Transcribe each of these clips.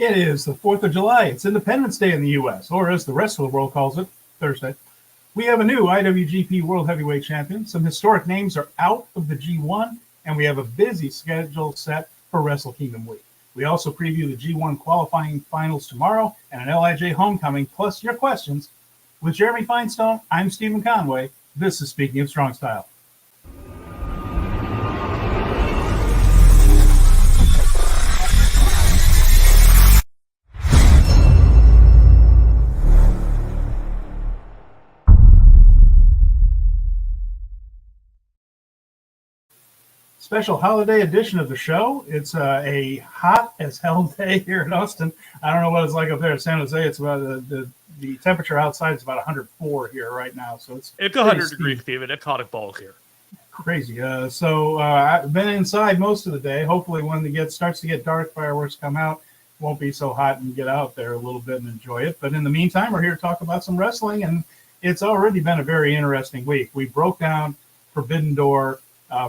It is the 4th of July. It's Independence Day in the U.S., or as the rest of the world calls it, Thursday. We have a new IWGP World Heavyweight Champion. Some historic names are out of the G1, and we have a busy schedule set for Wrestle Kingdom week. We also preview the G1 qualifying finals tomorrow and an LIJ homecoming, plus your questions. With Jeremy Finestone, I'm Stephen Conway. This is Speaking of Strong Style. Special holiday edition of the show. It's a hot as hell day here in Austin. I don't know what it's like up there in San Jose. It's about the temperature outside is about 104 here right now. So it's 100 degrees, Steven. It caught a ball here. Crazy. So I've been inside most of the day. Hopefully when it starts to get dark, fireworks come out. Won't be so hot and get out there a little bit and enjoy it. But in the meantime, we're here to talk about some wrestling, and it's already been a very interesting week. We broke down Forbidden Door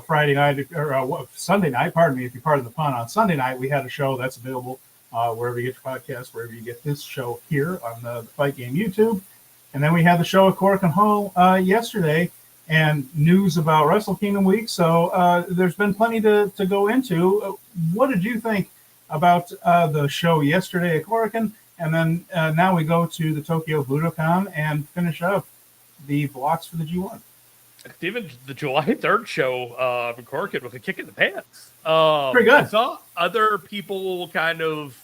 Friday night or Sunday night, pardon me, if you're part of the pun. On Sunday night, we had a show that's available wherever you get your podcast, wherever you get this show here on the Fight Game YouTube. And then we had the show at Korakuen Hall yesterday, and news about Wrestle Kingdom week. So there's been plenty to go into. What did you think about the show yesterday at Korakuen? And then now we go to the Tokyo Budokan and finish up the blocks for the G1. Steven, the July 3rd show from Korakuen was a kick in the pants. Pretty good. I saw other people kind of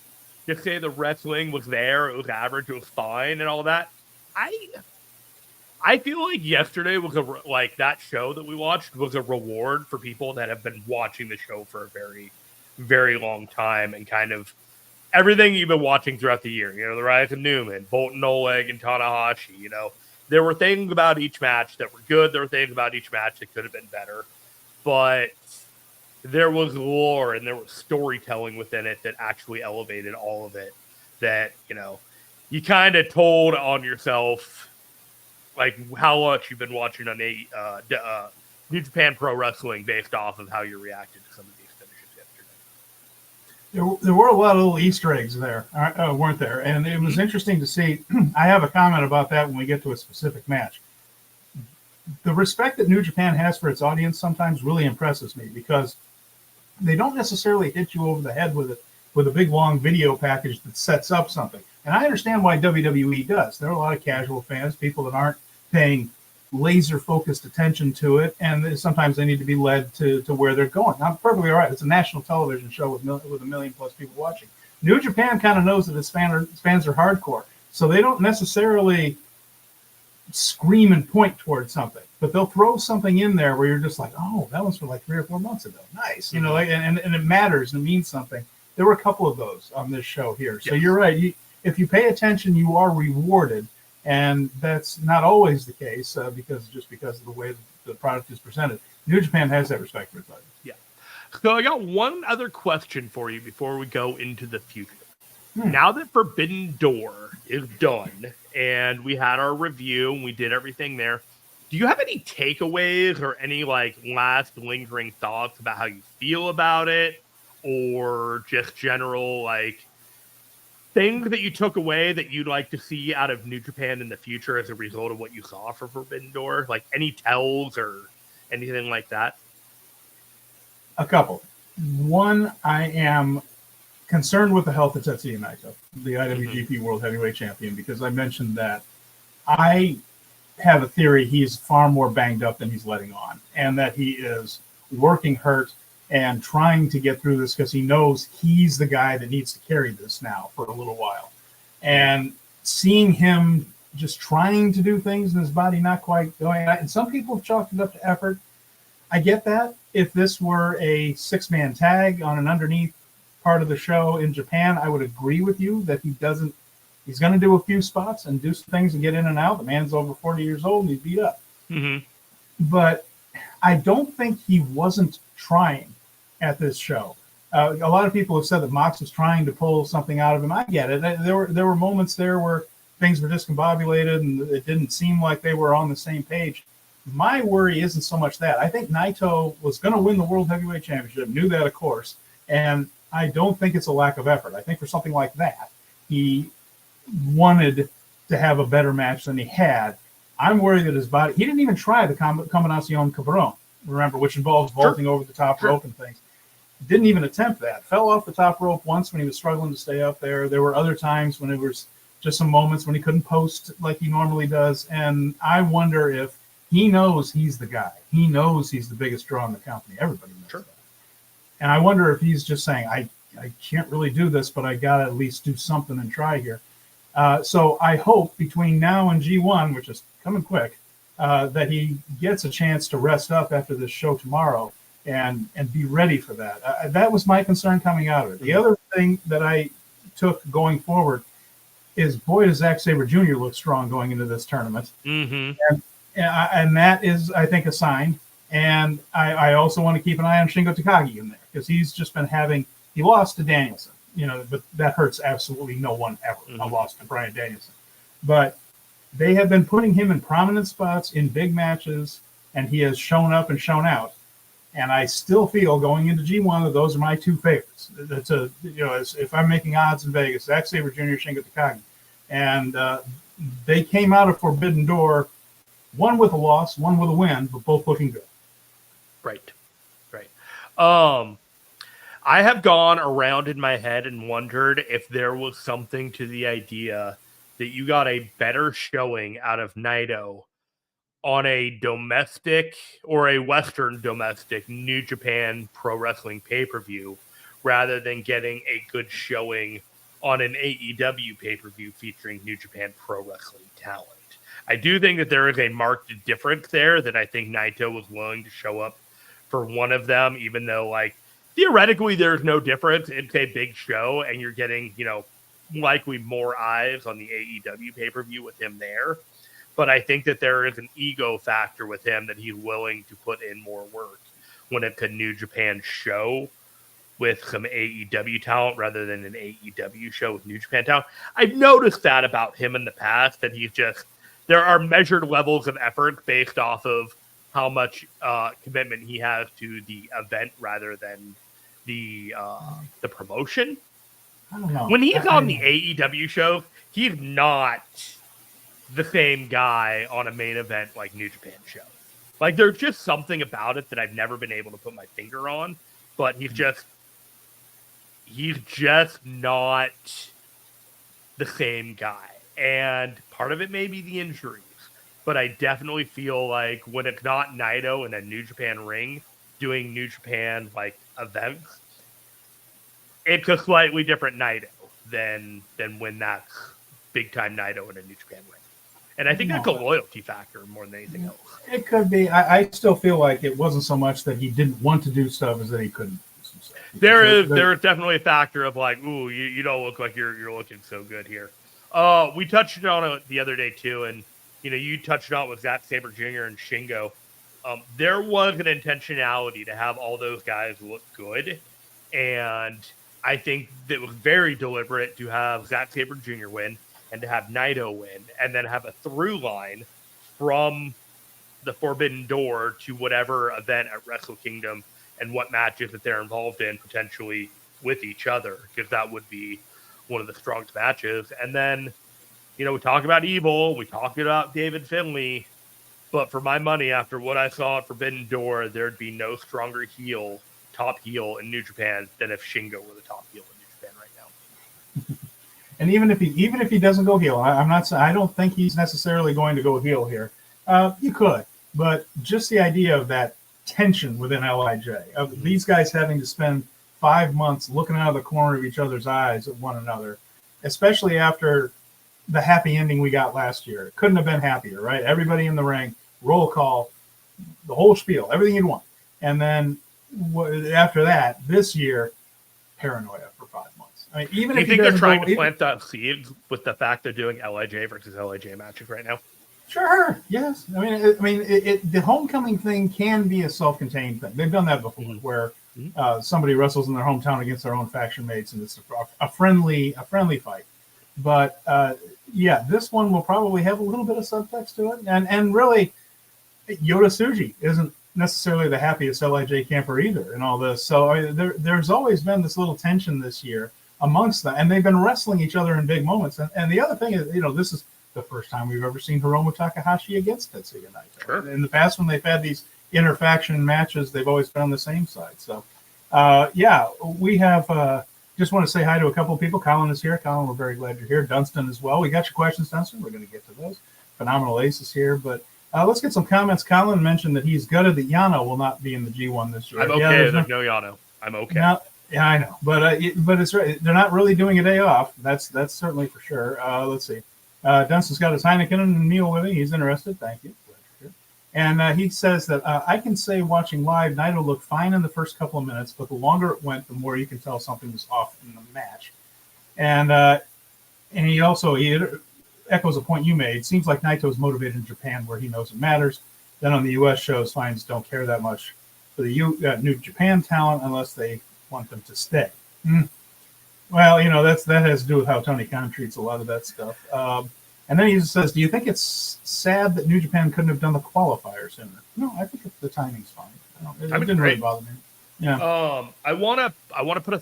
just say the wrestling was there, it was average, it was fine, and all that. I feel like yesterday was that show that we watched was a reward for people that have been watching the show for a very, very long time, and kind of everything you've been watching throughout the year. You know, the rise of Newman, Bolton, Oleg, and Tanahashi. You know, there were things about each match that were good. There were things about each match that could have been better. But there was lore and there was storytelling within it that actually elevated all of it. That, you know, you kind of told on yourself, like, how much you've been watching on New Japan Pro Wrestling based off of how you reacted to some of these finishes yesterday. There were a lot of little Easter eggs there, weren't there? And it was interesting to see. I have a comment about that when we get to a specific match. The respect that New Japan has for its audience sometimes really impresses me, because they don't necessarily hit you over the head with a big, long video package that sets up something. And I understand why WWE does. There are a lot of casual fans, people that aren't paying laser-focused attention to it, and sometimes they need to be led to where they're going. I'm perfectly all right. It's a national television show with a million-plus people watching. New Japan kind of knows that its fans are hardcore, so they don't necessarily scream and point towards something, but they'll throw something in there where you're just like, oh, that was from like 3 or 4 months ago. Nice. You know, and it matters and it means something. There were a couple of those on this show here. So You're right. If you pay attention, you are rewarded. And that's not always the case because of the way the product is presented. New Japan has that respect for its audience. Yeah. So I got one other question for you before we go into the future. Now that Forbidden Door is done and we had our review and we did everything there, do you have any takeaways or any last lingering thoughts about how you feel about it, or just general things that you took away that you'd like to see out of New Japan in the future as a result of what you saw for Forbidden Door? Like any tells or anything like that? A couple. One, I am concerned with the health of Tetsuya Naito, the IWGP World Heavyweight Champion, because I mentioned that I have a theory he's far more banged up than he's letting on, and that he is working hurt and trying to get through this because he knows he's the guy that needs to carry this now for a little while. And seeing him just trying to do things and his body not quite going, and some people have chalked it up to effort. I get that. If this were a 6-man tag on an underneath part of the show in Japan, I would agree with you that he's going to do a few spots and do some things and get in and out. The man's over 40 years old and he's beat up. Mm-hmm. But I don't think he wasn't trying at this show. A lot of people have said that Mox was trying to pull something out of him. I get it. There were moments there where things were discombobulated and it didn't seem like they were on the same page. My worry isn't so much that. I think Naito was going to win the World Heavyweight Championship, knew that, of course, and I don't think it's a lack of effort. I think for something like that, he wanted to have a better match than he had. I'm worried that his body, he didn't even try the Combinacion Cabron, remember, which involves vaulting over the top rope and things. Didn't even attempt that. Fell off the top rope once when he was struggling to stay up there. There were other times when it was just some moments when he couldn't post like he normally does. And I wonder if he knows he's the guy. He knows he's the biggest draw in the company. Everybody knows that. And I wonder if he's just saying, I can't really do this, but I got to at least do something and try here. So I hope between now and G1, which is coming quick, that he gets a chance to rest up after this show tomorrow and be ready for that. That was my concern coming out of it. The other thing that I took going forward is, boy, does Zack Sabre Jr. look strong going into this tournament. Mm-hmm. And that is, I think, a sign. And I also want to keep an eye on Shingo Takagi in there, because he's just been he lost to Danielson, but that hurts absolutely no one ever. Mm-hmm. I lost to Bryan Danielson. But they have been putting him in prominent spots in big matches, and he has shown up and shown out. And I still feel going into G1 that those are my two favorites. If I'm making odds in Vegas, Zack Sabre Jr., Shingo Takagi. And they came out of Forbidden Door, one with a loss, one with a win, but both looking good. Right. I have gone around in my head and wondered if there was something to the idea that you got a better showing out of Naito on a domestic or a Western domestic New Japan Pro Wrestling pay-per-view rather than getting a good showing on an AEW pay-per-view featuring New Japan Pro Wrestling talent. I do think that there is a marked difference there, that I think Naito was willing to show up for one of them, even though, theoretically there's no difference. It's a big show, and you're getting, likely more eyes on the AEW pay-per-view with him there. But I think that there is an ego factor with him that he's willing to put in more work when it's a New Japan show with some AEW talent rather than an AEW show with New Japan talent. I've noticed that about him in the past, that there are measured levels of effort based off of how much commitment he has to the event rather than the promotion. I don't know. When he's on the AEW show, he's not the same guy on a main event like New Japan show. There's just something about it that I've never been able to put my finger on, but he's just not the same guy. And part of it may be the injuries, but I definitely feel like when it's not Naito in a New Japan ring doing New Japan events, it's a slightly different Naito than when that's big time Naito in a New Japan ring. And I think that's a loyalty factor more than anything else. It could be. I still feel like it wasn't so much that he didn't want to do stuff as that he couldn't do some stuff. There is definitely a factor of ooh, you don't look like you're looking so good here. We touched on it the other day too, and you touched on it with Zack Sabre Jr. and Shingo. There was an intentionality to have all those guys look good, and I think that was very deliberate to have Zack Sabre Jr. win and to have Naito win, and then have a through line from the Forbidden Door to whatever event at Wrestle Kingdom and what matches that they're involved in potentially with each other, because that would be one of the strongest matches. And then, we talk about Evil, we talk about David Finlay, but for my money, after what I saw at Forbidden Door, there'd be no stronger top heel in New Japan than if Shingo were the top heel in New Japan right now. And even if he doesn't go heel, I don't think he's necessarily going to go heel here. You could, but just the idea of that tension within LIJ, of these guys having to spend 5 months looking out of the corner of each other's eyes at one another, especially after the happy ending we got last year. It couldn't have been happier, right? Everybody in the ring, roll call, the whole spiel, everything you'd want. And then after that, this year, paranoia for 5 months. I mean, even Do you if think they're trying to plant that seed with the fact they're doing LIJ versus LIJ matches right now? Sure. Yes. The homecoming thing can be a self-contained thing. They've done that before, where somebody wrestles in their hometown against their own faction mates, and it's a friendly fight. But this one will probably have a little bit of subtext to it, and really, Yota Tsuji isn't necessarily the happiest LIJ camper either in all this. So there's always been this little tension this year amongst them, and they've been wrestling each other in big moments. And the other thing is, this is the first time we've ever seen Hiromu Takahashi against Tetsuya Naito. Sure. In the past, when they've had these interfaction matches, they've always been on the same side. So, we have just want to say hi to a couple of people. Colin is here. Colin, we're very glad you're here. Dunstan as well. We got your questions, Dunstan. We're going to get to those. Phenomenal Ace is here, but let's get some comments. Colin mentioned that he's gutted that Yano will not be in the G1 this year. I'm okay. There's no Yano. I'm okay. Now, yeah, I know, but it's right. They're not really doing a day off. That's certainly for sure. Let's see. Dunstan's got his Heineken and meal with him. He's interested. Thank you. And he says that I can say watching live, Naito looked fine in the first couple of minutes, but the longer it went, the more you can tell something was off in the match. And he also echoes a point you made. Seems like Naito is motivated in Japan, where he knows it matters. Then on the U.S. shows, fans don't care that much for the New Japan talent unless they want them to stay. Well, that has to do with how Tony Khan treats a lot of that stuff. And then he says, do you think it's sad that New Japan couldn't have done the qualifier sooner? No, I think the timing's fine. It didn't really bother me. Yeah. I want to put a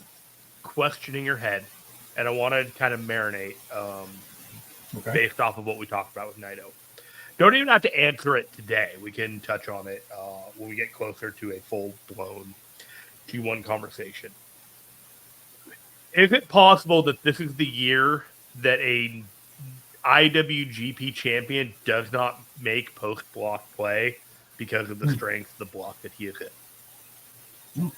question in your head, and I want to kind of marinate based off of what we talked about with Naito. Don't even have to answer it today. We can touch on it when we get closer to a full-blown G1 conversation. Is it possible that this is the year that a IWGP champion does not make post-block play because of the strength of the block that he is in?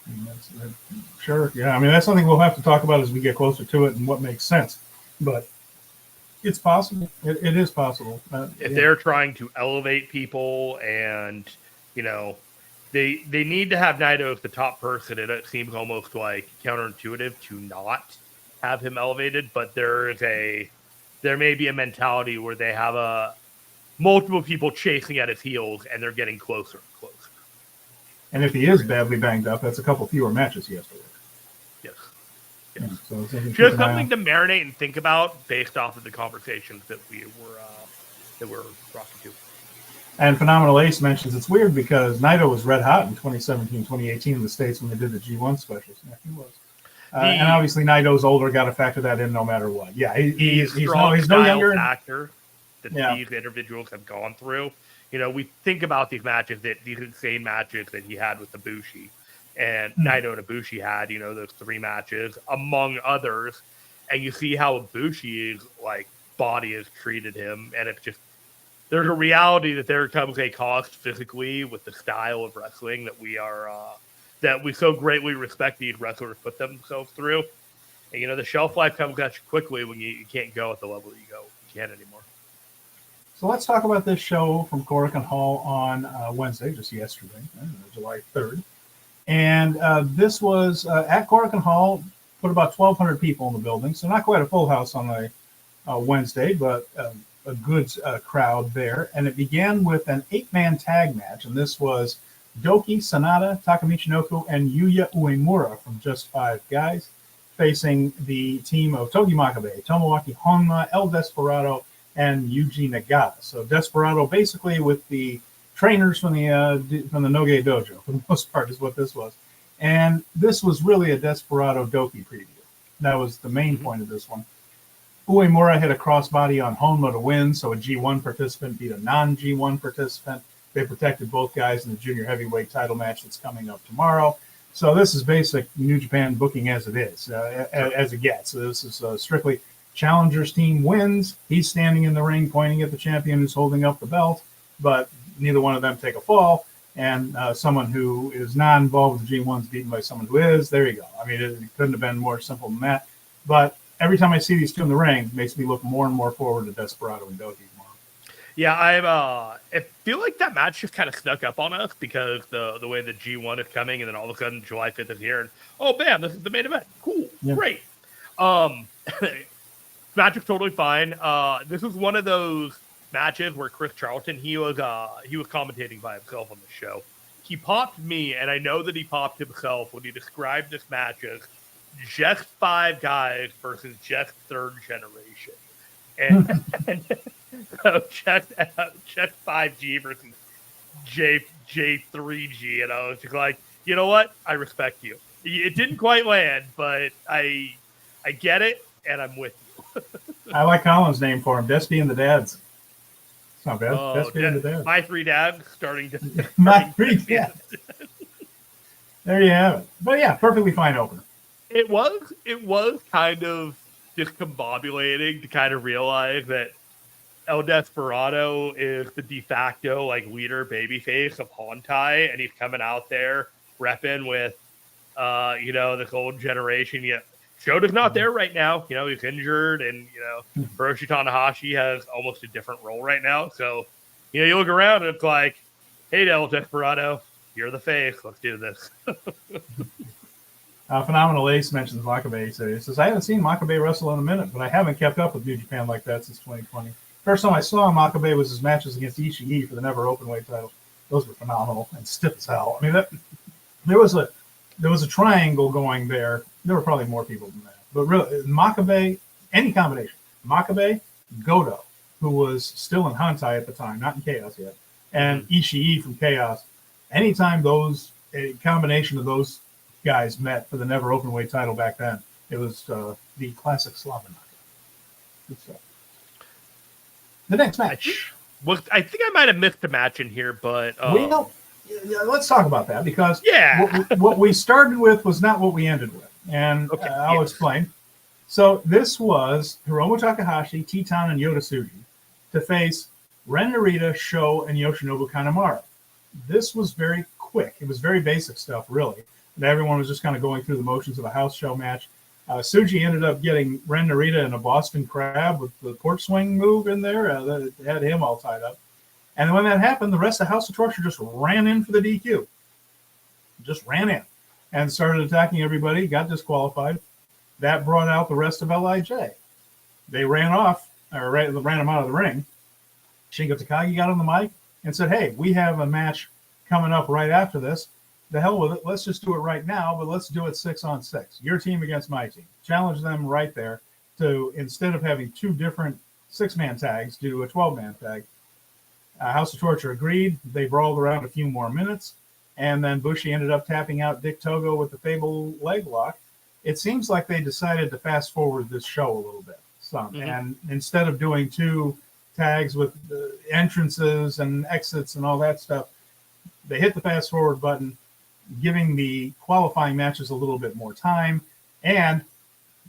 Sure. Yeah. I mean, that's something we'll have to talk about as we get closer to it and what makes sense. But it's possible. It is possible. If they're trying to elevate people and, they need to have Naito as the top person, and it seems almost like counterintuitive to not have him elevated, but there may be a mentality where they have multiple people chasing at his heels, and they're getting closer and closer. And if he is badly banged up, that's a couple fewer matches he has to work. Yes. Yeah, so just something to marinate and think about based off of the conversations that we were brought to. And Phenomenal Ace mentions it's weird because Naito was red hot in 2017, 2018 in the States when they did the G1 specials. Yeah, he was. And obviously Naito's older, got to factor that in no matter what. Yeah, he's no younger. Factor that these individuals have gone through. We think about these insane matches that he had with Ibushi, and Naito and Ibushi had, those 3 matches, among others. And you see how Ibushi's body has treated him, and it's just, there's a reality that there comes a cost physically with the style of wrestling that we so greatly respect these wrestlers put themselves through. And, the shelf life comes at you quickly when you can't go at the level that you can't anymore. So let's talk about this show from Korakuen Hall on Wednesday, just yesterday, July 3rd. And this was at Korakuen Hall, put about 1,200 people in the building. So not quite a full house on a Wednesday, but a good crowd there. And it began with an 8-man tag match. And this was Doki, Sanada, Takamichinoku, and Yuya Uemura from Just 5 Guys, facing the team of Togi Makabe, Tomoaki Honma, El Desperado, and Yuji Nagata. So Desperado basically with the trainers from the Noge Dojo, for the most part, is what this was. And this was really a Desperado Doki preview. That was the main point of this one. Uemura hit a crossbody on Honma to win, so a G1 participant beat a non-G1 participant. They protected both guys in the junior heavyweight title match that's coming up tomorrow. So this is basic New Japan booking as it is, as it gets. So this is strictly Challenger's team wins. He's standing in the ring pointing at the champion who's holding up the belt, but neither one of them take a fall. And someone who is not involved with the G1 is beaten by someone who is. There you go. I mean, it couldn't have been more simple than that. But every time I see these two in the ring, it makes me look more and more forward to Desperado and Doki. Yeah, I feel like that match just kind of snuck up on us because the way the G1 is coming, and then all of a sudden July 5th is here, and bam, this is the main event. Cool, great. Match is totally fine. This was one of those matches where Chris Charlton, he was commentating by himself on the show. He popped me, and I know that he popped himself when he described this match as just 5 guys versus just third generation. And so check 5G versus J3G, and I was just like, you know what? I respect you. It didn't quite land, but I get it, and I'm with you. I like Colin's name for him, Despy and the Dads. It's not bad. Oh, Despy and the Dads. my three dads starting to My three dads. There you have it. But yeah, perfectly fine opener. It was kind of discombobulating to kind of realize that El Desperado is the de facto like leader babyface of Hontai, and he's coming out there repping with this old generation. Yeah, Shota's not there right now. He's injured, and Hiroshi Tanahashi has almost a different role right now. So you look around and it's like, hey, El Desperado, you're the face. Let's do this. Phenomenal Ace mentions Makabe. So he says, I haven't seen Makabe wrestle in a minute, but I haven't kept up with New Japan like that since 2020. First time I saw Makabe was his matches against Ishii for the never openweight title. Those were phenomenal and stiff as hell. I mean, there was a triangle going there. There were probably more people than that. But really, Makabe, any combination. Makabe, Goto, who was still in Hantai at the time, not in Chaos yet, and Ishii from Chaos. Anytime a combination of those guys met for the never openweight title back then, it was the classic Slavinaka. Good stuff. The next match. Well, I think I might have missed a match in here, but let's talk about that because what we started with was not what we ended with, and I'll explain. So this was Hiromu Takahashi, Teton, and Yota Tsuji to face Ren Narita, Sho, and Yoshinobu Kanemaru. This was very quick. It was very basic stuff, really. And everyone was just kind of going through the motions of a house show match. Tsuji ended up getting Ren Narita in a Boston Crab with the porch swing move in there. That had him all tied up. And when that happened, the rest of House of Torture just ran in for the DQ. Just ran in and started attacking everybody, got disqualified. That brought out the rest of LIJ. They ran off, or ran them out of the ring. Shingo Takagi got on the mic and said, hey, we have a match coming up right after this. The hell with it. Let's just do it right now, but let's do it 6-on-6. Your team against my team. Challenge them right there to, instead of having two different 6-man tags, do a 12-man tag. House of Torture agreed. They brawled around a few more minutes, and then Bushi ended up tapping out Dick Togo with the Fable leg lock. It seems like they decided to fast forward this show a little bit. And instead of doing two tags with entrances and exits and all that stuff, they hit the fast forward button, giving the qualifying matches a little bit more time and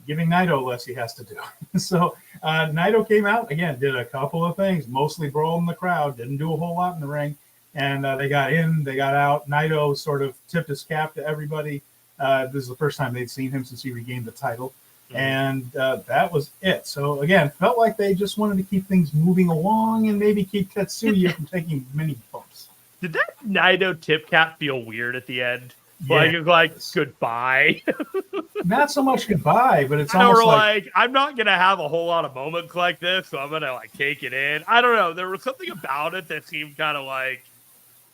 giving Naito less he has to do. So Naito came out, again, did a couple of things, mostly brawled in the crowd, didn't do a whole lot in the ring. And they got in, they got out. Naito sort of tipped his cap to everybody. This is the first time they'd seen him since he regained the title. And that was it. So, again, felt like they just wanted to keep things moving along and maybe keep Tetsuya from taking many bumps. Did that Naito tip cap feel weird at the end? Yeah. Like, it's like, goodbye. Not so much goodbye, but it's almost like I'm not going to have a whole lot of moments like this, so I'm going to, like, take it in. I don't know. There was something about it that seemed kind of like,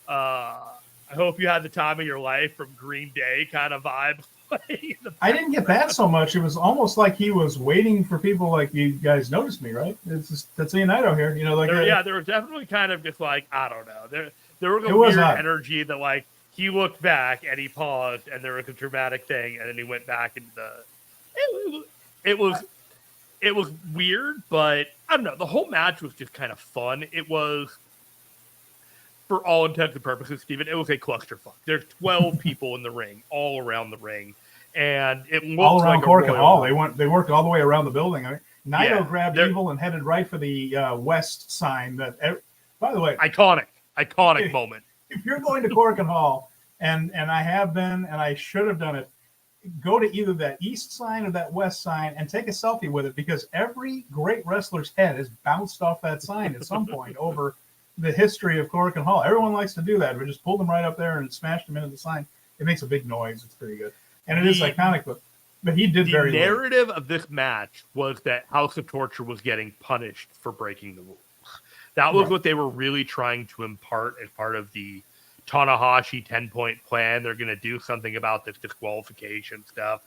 I hope you had the time of your life from Green Day kind of vibe. I didn't get that so much. It was almost like he was waiting for people like, you guys noticed me, right? It's just Tetsuya Naito here. There was definitely kind of just like, I don't know. There was a weird energy that, like, he looked back and he paused and there was a dramatic thing and then he went back into it was weird, but I don't know. The whole match was just kind of fun. It was, for all intents and purposes, Steven, it was a clusterfuck. There's 12 people in the ring, all around the ring, and it looked all around like Cork and Hall. They worked all the way around the building. I mean, Naito grabbed they're Evil and headed right for the West sign. By the way, iconic moment. If you're going to Cork and Hall, and I have been, and I should have done it, go to either that East sign or that West sign and take a selfie with it, because every great wrestler's head has bounced off that sign at some point over the history of Cork and Hall. Everyone likes to do that. We just pulled them right up there and smashed them into the sign. It makes a big noise. It's pretty good. And it is iconic, but he did very well. The narrative of this match was that House of Torture was getting punished for breaking the rules. That was what they were really trying to impart as part of the Tanahashi 10-point plan. They're going to do something about this disqualification stuff.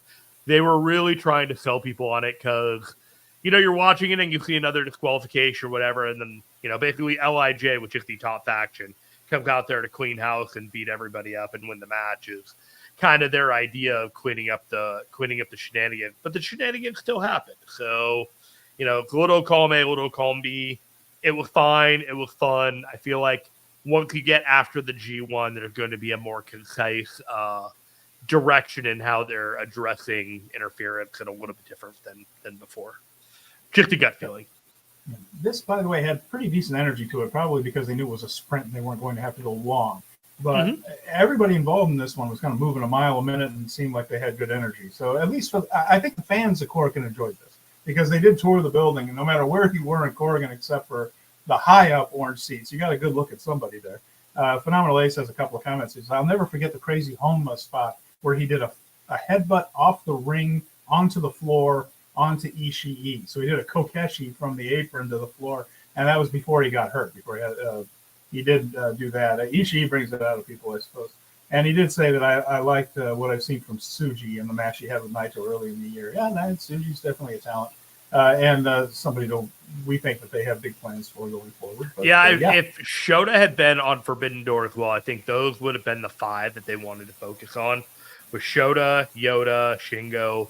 They were really trying to sell people on it because, you're watching it and you see another disqualification or whatever, and then, basically LIJ, which is the top faction, comes out there to clean house and beat everybody up and win the match is kind of their idea of cleaning up the shenanigans. But the shenanigans still happen. So, little column A, little column B. It was fine. It was fun. I feel like once you get after the G1, there's going to be a more concise direction in how they're addressing interference and a little bit different than before. Just a gut feeling. This, by the way, had pretty decent energy to it, probably because they knew it was a sprint and they weren't going to have to go long. But everybody involved in this one was kind of moving a mile a minute and seemed like they had good energy. So at least I think the fans of Corrigan enjoyed this because they did tour the building, and no matter where you were in Corrigan, except for the high up orange seats, you got a good look at somebody there. Phenomenal Ace has a couple of comments. He says, "I'll never forget the crazy Honma spot where he did a headbutt off the ring onto the floor onto Ishii. So he did a kokeshi from the apron to the floor, and that was before he got hurt. Before he did do that. Ishii brings it out of people, I suppose. And he did say that I liked what I've seen from Tsuji in the match he had with Naito early in the year. Yeah, Tsuji's definitely a talent. And somebody we think that they have big plans for going forward. But, if Shota had been on Forbidden Door as well, I think those would have been the 5 that they wanted to focus on, with Shota, Yoda, Shingo,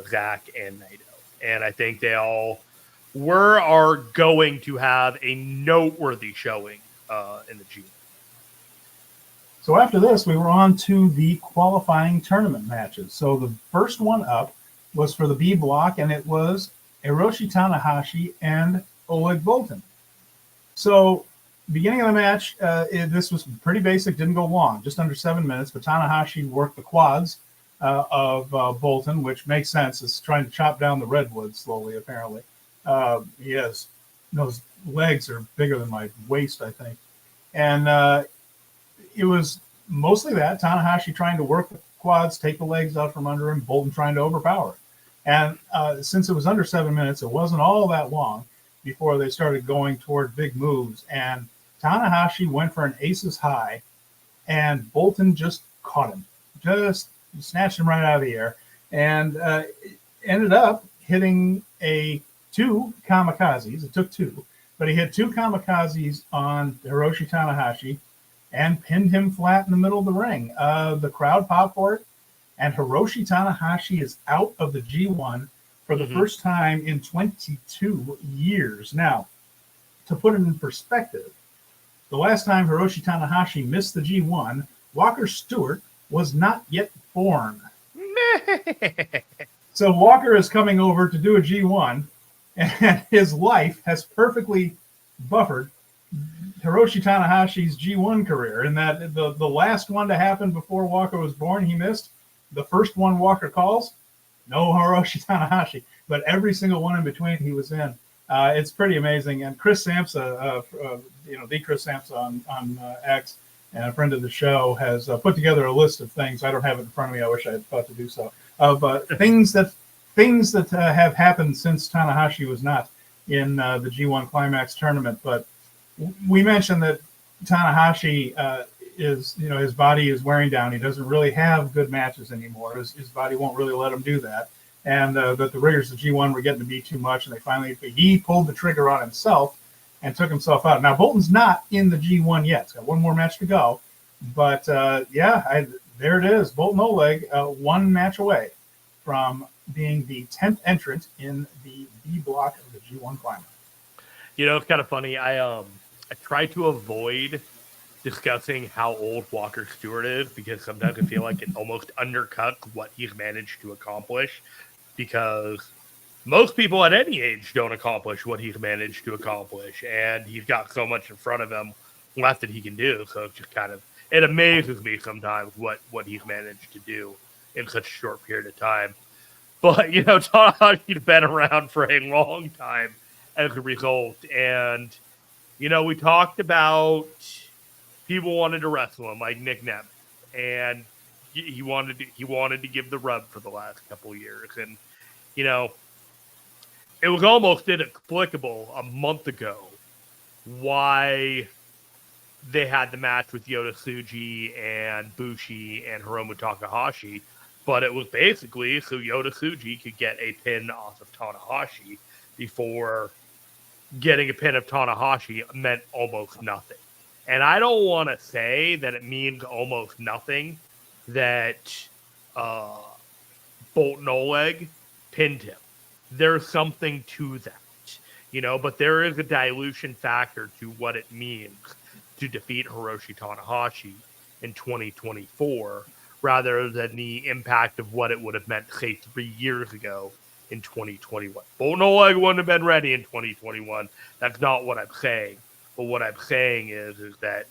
Zack, and Naito. And I think they all are going to have a noteworthy showing in the G. So after this, we were on to the qualifying tournament matches. So the first one up was for the B block, and it was Hiroshi Tanahashi and Oleg Boltin. So beginning of the match, this was pretty basic, didn't go long, just under 7 minutes, but Tanahashi worked the quads of Boltin, which makes sense. It's trying to chop down the redwood slowly, apparently. He has, those legs are bigger than my waist, I think. And it was mostly that, Tanahashi trying to work the quads, take the legs out from under him, Boltin trying to overpower it. And since it was under 7 minutes, it wasn't all that long before they started going toward big moves. And Tanahashi went for an aces high, and Boltin just caught him, just snatched him right out of the air, and ended up hitting 2 kamikazes. It took 2, but he hit 2 kamikazes on Hiroshi Tanahashi and pinned him flat in the middle of the ring. The crowd popped for it, and Hiroshi Tanahashi is out of the G1 for the first time in 22 years. Now, to put it in perspective, the last time Hiroshi Tanahashi missed the G1, Walker Stewart was not yet born. So Walker is coming over to do a G1, and his life has perfectly buffered Hiroshi Tanahashi's G1 career, in that the last one to happen before Walker was born, he missed. The first one Walker calls, no Hiroshi Tanahashi, but every single one in between he was in. It's pretty amazing. And Chris Samsa, the Chris Samsa on X, and a friend of the show, has put together a list of things. I don't have it in front of me. I wish I had thought to do so. Of things that have happened since Tanahashi was not in the G1 Climax tournament. But we mentioned that Tanahashi his body is wearing down. He doesn't really have good matches anymore. His body won't really let him do that. And that the riggers of G1 were getting to be too much, and he pulled the trigger on himself and took himself out. Now, Bolton's not in the G1 yet. He's got one more match to go. But, there it is. Boltin Oleg, 1 match away from being the 10th entrant in the B block of the G1 Climax. It's kind of funny. I try to avoid discussing how old Walker Stewart is, because sometimes I feel like it almost undercuts what he's managed to accomplish, because most people at any age don't accomplish what he's managed to accomplish, and he's got so much in front of him left that he can do. So it's just it amazes me sometimes what he's managed to do in such a short period of time. But, Tanahashi's been around for a long time as a result. And, we talked about people wanted to wrestle him, like Nick Nemeth, and he wanted to give the rub for the last couple of years. And, it was almost inexplicable a month ago why they had the match with Yota Tsuji and Bushi and Hiromu Takahashi, but it was basically so Yota Tsuji could get a pin off of Tanahashi before getting a pin of Tanahashi meant almost nothing. And I don't want to say that it means almost nothing that Boltin Oleg pinned him. There's something to that, but there is a dilution factor to what it means to defeat Hiroshi Tanahashi in 2024 rather than the impact of what it would have meant, say, 3 years ago in 2021. Boltin Oleg wouldn't have been ready in 2021. That's not what I'm saying. But what I'm saying is that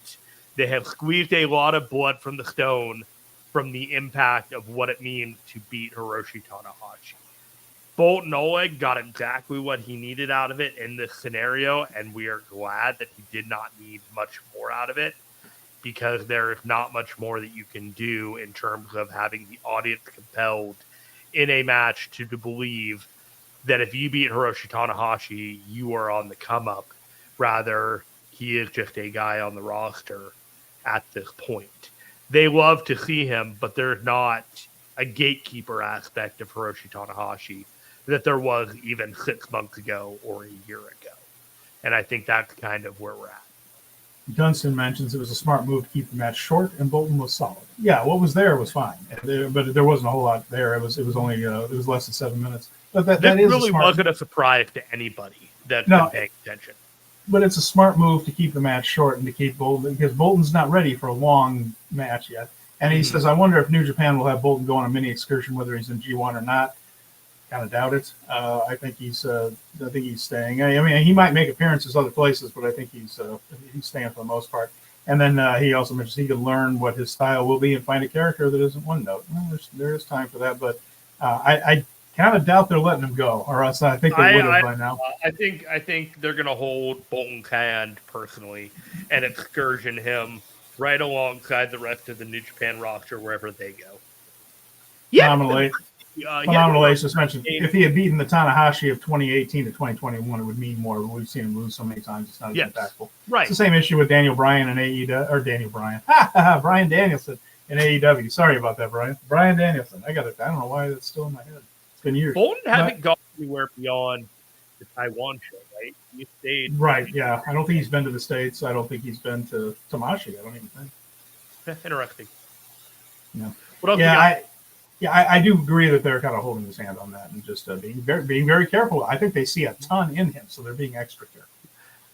they have squeezed a lot of blood from the stone from the impact of what it means to beat Hiroshi Tanahashi. Boltin Oleg got exactly what he needed out of it in this scenario, and we are glad that he did not need much more out of it, because there is not much more that you can do in terms of having the audience compelled in a match to believe that if you beat Hiroshi Tanahashi, you are on the come up. Rather, he is just a guy on the roster at this point. They love to see him, but there's not a gatekeeper aspect of Hiroshi Tanahashi that there was even 6 months ago or a year ago. And I think that's kind of where we're at. Dunstan mentions it was a smart move to keep the match short, and Boltin was solid. Yeah, what was there was fine, but there wasn't a whole lot there. It was only it was less than 7 minutes. But that is really wasn't a surprise to anybody that's been paying attention. But it's a smart move to keep the match short and to keep Boltin, because Boltin's not ready for a long match yet. And he says, I wonder if New Japan will have Boltin go on a mini excursion, whether he's in G1 or not. Kind of doubt it. I think he's staying. I mean, he might make appearances other places, but I think he's staying for the most part. And then he also mentions he can learn what his style will be and find a character that isn't one note. Well, there is time for that, but I kind of doubt they're letting him go, or else I think they would have by now. I think they're going to hold Boltin's hand personally and excursion him right alongside the rest of the New Japan roster wherever they go. Yeah, Phenomenal Ace just mentioned if he had beaten the Tanahashi of 2018 to 2021, it would mean more. We've seen him lose so many times; it's not as impactful. Right. It's the same issue with Daniel Bryan and AEW, or Daniel Bryan, Bryan Danielson in AEW. Sorry about that, Brian. Bryan Danielson. I don't know why that's still in my head. It's been years. Boltin hasn't gone anywhere beyond the Taiwan show, right? He stayed. Right. Yeah. I don't think he's been to the States. I don't think he's been to Tamashi. I don't even think. Interesting. Yeah. What else? I do agree that they're kind of holding his hand on that and just being very careful. I think they see a ton in him, so they're being extra careful.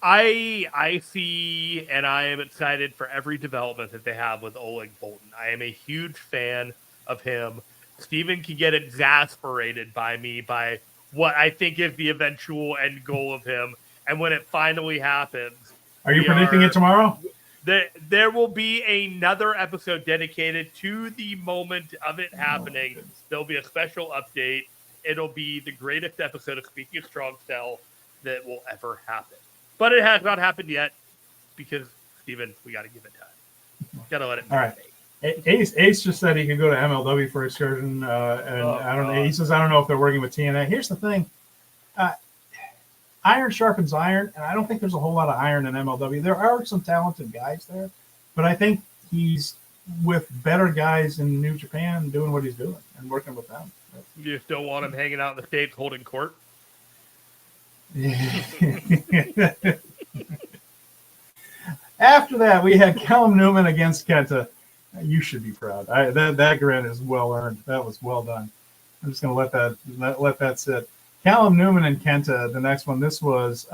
I see, and I am excited for every development that they have with Oleg Boltin. I am a huge fan of him. Steven can get exasperated by me by what I think is the eventual end goal of him, and when it finally happens. Are you predicting it tomorrow? There will be another episode dedicated to the moment of it happening. There'll be a special update. It'll be the greatest episode of Speaking of Strong Style that will ever happen. But it has not happened yet because, Steven, we got to give it time. Got to let it marinate. All right. Ace just said he could go to MLW for excursion. And I don't know. He says, I don't know if they're working with TNA. Here's the thing. Iron sharpens iron, and I don't think there's a whole lot of iron in MLW. There are some talented guys there, but I think he's with better guys in New Japan doing what he's doing and working with them. You still want him hanging out in the States holding court? After that, we had Callum Newman against Kenta. You should be proud. That grin is well earned. That was well done. I'm just going to let that sit. Callum Newman and Kenta, the next one. This was,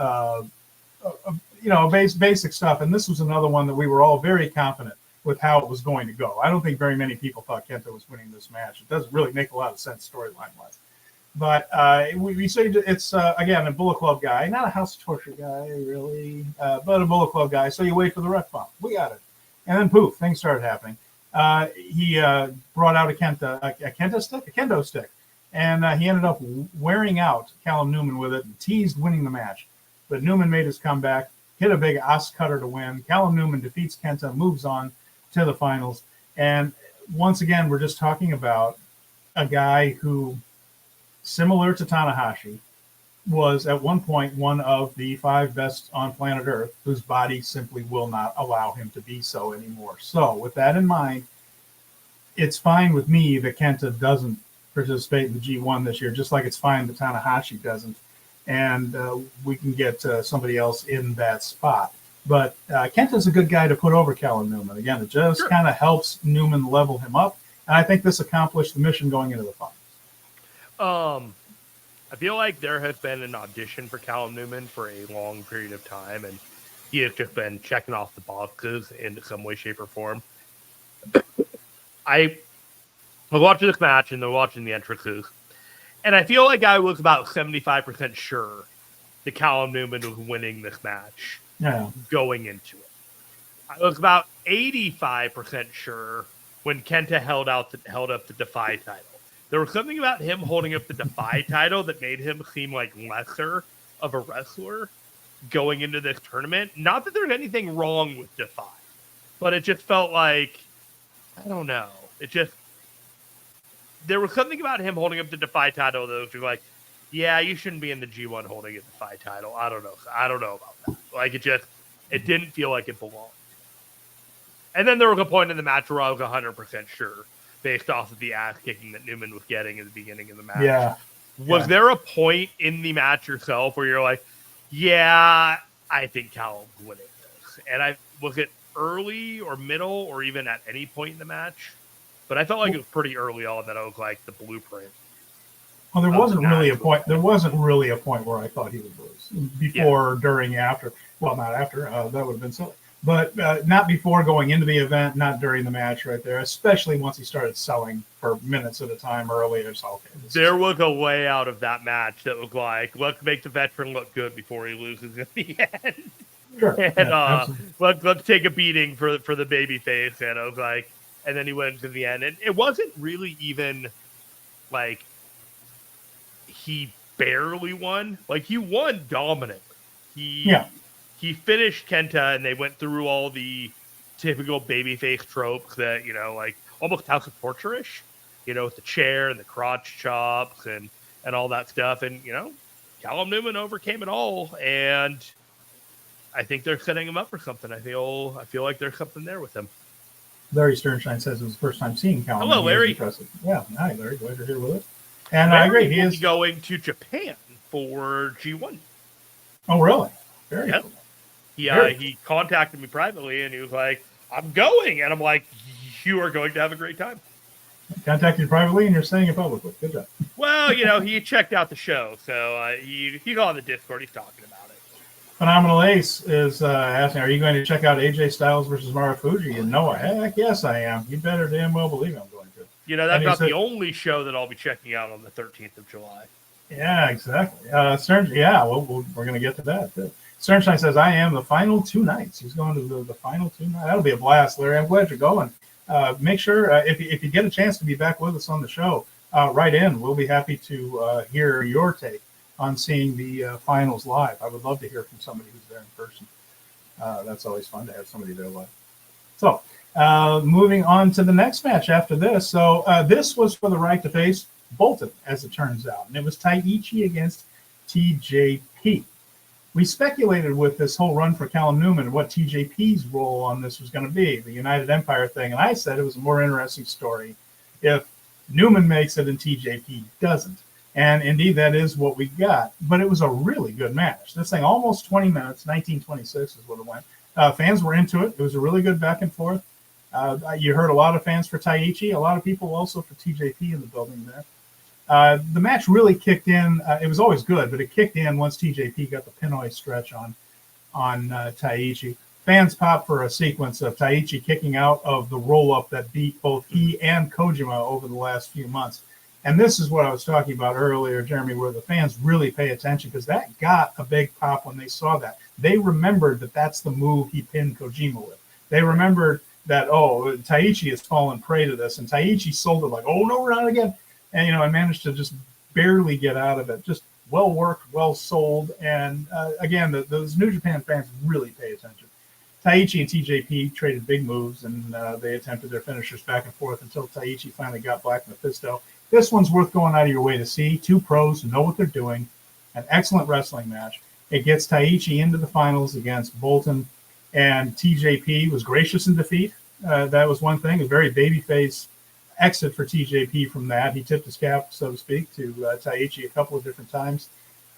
basic stuff, and this was another one that we were all very confident with how it was going to go. I don't think very many people thought Kenta was winning this match. It doesn't really make a lot of sense storyline-wise. But we say it's, again, a Bullet Club guy, not a House of Torture guy, really, but a Bullet Club guy. So you wait for the ref bump. We got it. And then, poof, things started happening. He brought out a kendo stick. And he ended up wearing out Callum Newman with it and teased winning the match. But Newman made his comeback, hit a big ass cutter to win. Callum Newman defeats Kenta, moves on to the finals. And once again, we're just talking about a guy who, similar to Tanahashi, was at one point one of the 5 best on planet Earth, whose body simply will not allow him to be so anymore. So with that in mind, it's fine with me that Kenta doesn't participate in the G1 this year, just like it's fine that Tanahashi doesn't, and we can get somebody else in that spot. But Kenta's a good guy to put over Callum Newman. Again, it just kind of helps Newman level him up. And I think this accomplished the mission going into the finals. I feel like there has been an audition for Callum Newman for a long period of time, and he has just been checking off the boxes in some way, shape, or form. I was watching this match, and they're watching the entrances, and I feel like I was about 75% sure that Callum Newman was winning this match going into it. I was about 85% sure when Kenta held up the Defy title. There was something about him holding up the Defy title that made him seem like lesser of a wrestler going into this tournament. Not that there's anything wrong with Defy, but it just felt like, I don't know. There was something about him holding up the Defy title that was like, yeah, you shouldn't be in the G1 holding a Defy title. I don't know about that. Like, it didn't feel like it belonged. And then there was a point in the match where I was 100% sure, based off of the ass kicking that Newman was getting at the beginning of the match. Yeah. Was there a point in the match yourself where you're like, yeah, I think Callum's winning this? And was it early or middle or even at any point in the match? But I felt like it was pretty early on that I was like the blueprint. Well, there wasn't really a point. There wasn't really a point where I thought he would lose. Before, during, after. Well, not after. That would have been silly. But not before going into the event, not during the match right there, especially once he started selling for minutes at a time earlier. So, okay, there was a way out of that match that was like, let's make the veteran look good before he loses at the end. Sure. And let's take a beating for the baby face. And I was like, and then he went to the end. And it wasn't really even like he barely won. Like, he won dominantly. He finished Kenta, and they went through all the typical babyface tropes that, like almost House of Torture-ish, with the chair and the crotch chops and all that stuff. And, Callum Newman overcame it all. And I think they're setting him up for something. I feel like there's something there with him. Larry Sternstein says it was the first time seeing Callum. Hello, Larry. Yeah, hi, Larry. Glad you're here with us. And I agree. He is going to Japan for G1. Oh, really? Very cool. He contacted me privately, and he was like, I'm going. And I'm like, you are going to have a great time. Contacted you privately, and you're saying it publicly. Good job. Well, he checked out the show. So he's on the Discord. He's talking about it. Phenomenal Ace is asking, are you going to check out AJ Styles versus Marufuji? And Noah, heck yes, I am. You better damn well believe I'm going to. That's not the only show that I'll be checking out on the 13th of July. Yeah, exactly. We're going to get to that, too. Sternstein says, I am the final 2 nights. He's going to the final 2 nights. That'll be a blast, Larry. I'm glad you're going. Make sure, if you get a chance to be back with us on the show, write in. We'll be happy to hear your take on seeing the finals live. I would love to hear from somebody who's there in person. That's always fun to have somebody there live. So, moving on to the next match after this. So, this was for the right to face Bolton, as it turns out. And it was Taichi against TJP. We speculated with this whole run for Callum Newman what TJP's role on this was going to be, the United Empire thing. And I said it was a more interesting story if Newman makes it and TJP doesn't. And indeed, that is what we got. But it was a really good match. This thing, almost 20 minutes, 1926 is what it went. Fans were into it. It was a really good back and forth. You heard a lot of fans for Taichi, a lot of people also for TJP in the building there. The match really kicked in. It was always good, but it kicked in once TJP got the Pinoy stretch on Taichi. Fans popped for a sequence of Taichi kicking out of the roll-up that beat both he and Kojima over the last few months. And this is what I was talking about earlier, Jeremy, where the fans really pay attention, because that got a big pop when they saw that. They remembered that that's the move he pinned Kojima with. They remembered that, Taichi has fallen prey to this, and Taichi sold it like, oh, no, not again. And, and managed to just barely get out of it. Just well worked, well sold. And, again, those New Japan fans really pay attention. Taichi and TJP traded big moves, and they attempted their finishers back and forth until Taichi finally got Black Mephisto. This one's worth going out of your way to see. 2 pros who know what they're doing. An excellent wrestling match. It gets Taichi into the finals against Bolton. And TJP was gracious in defeat. That was one thing. A very babyface exit for TJP from that. He tipped his cap, so to speak, to Taichi a couple of different times.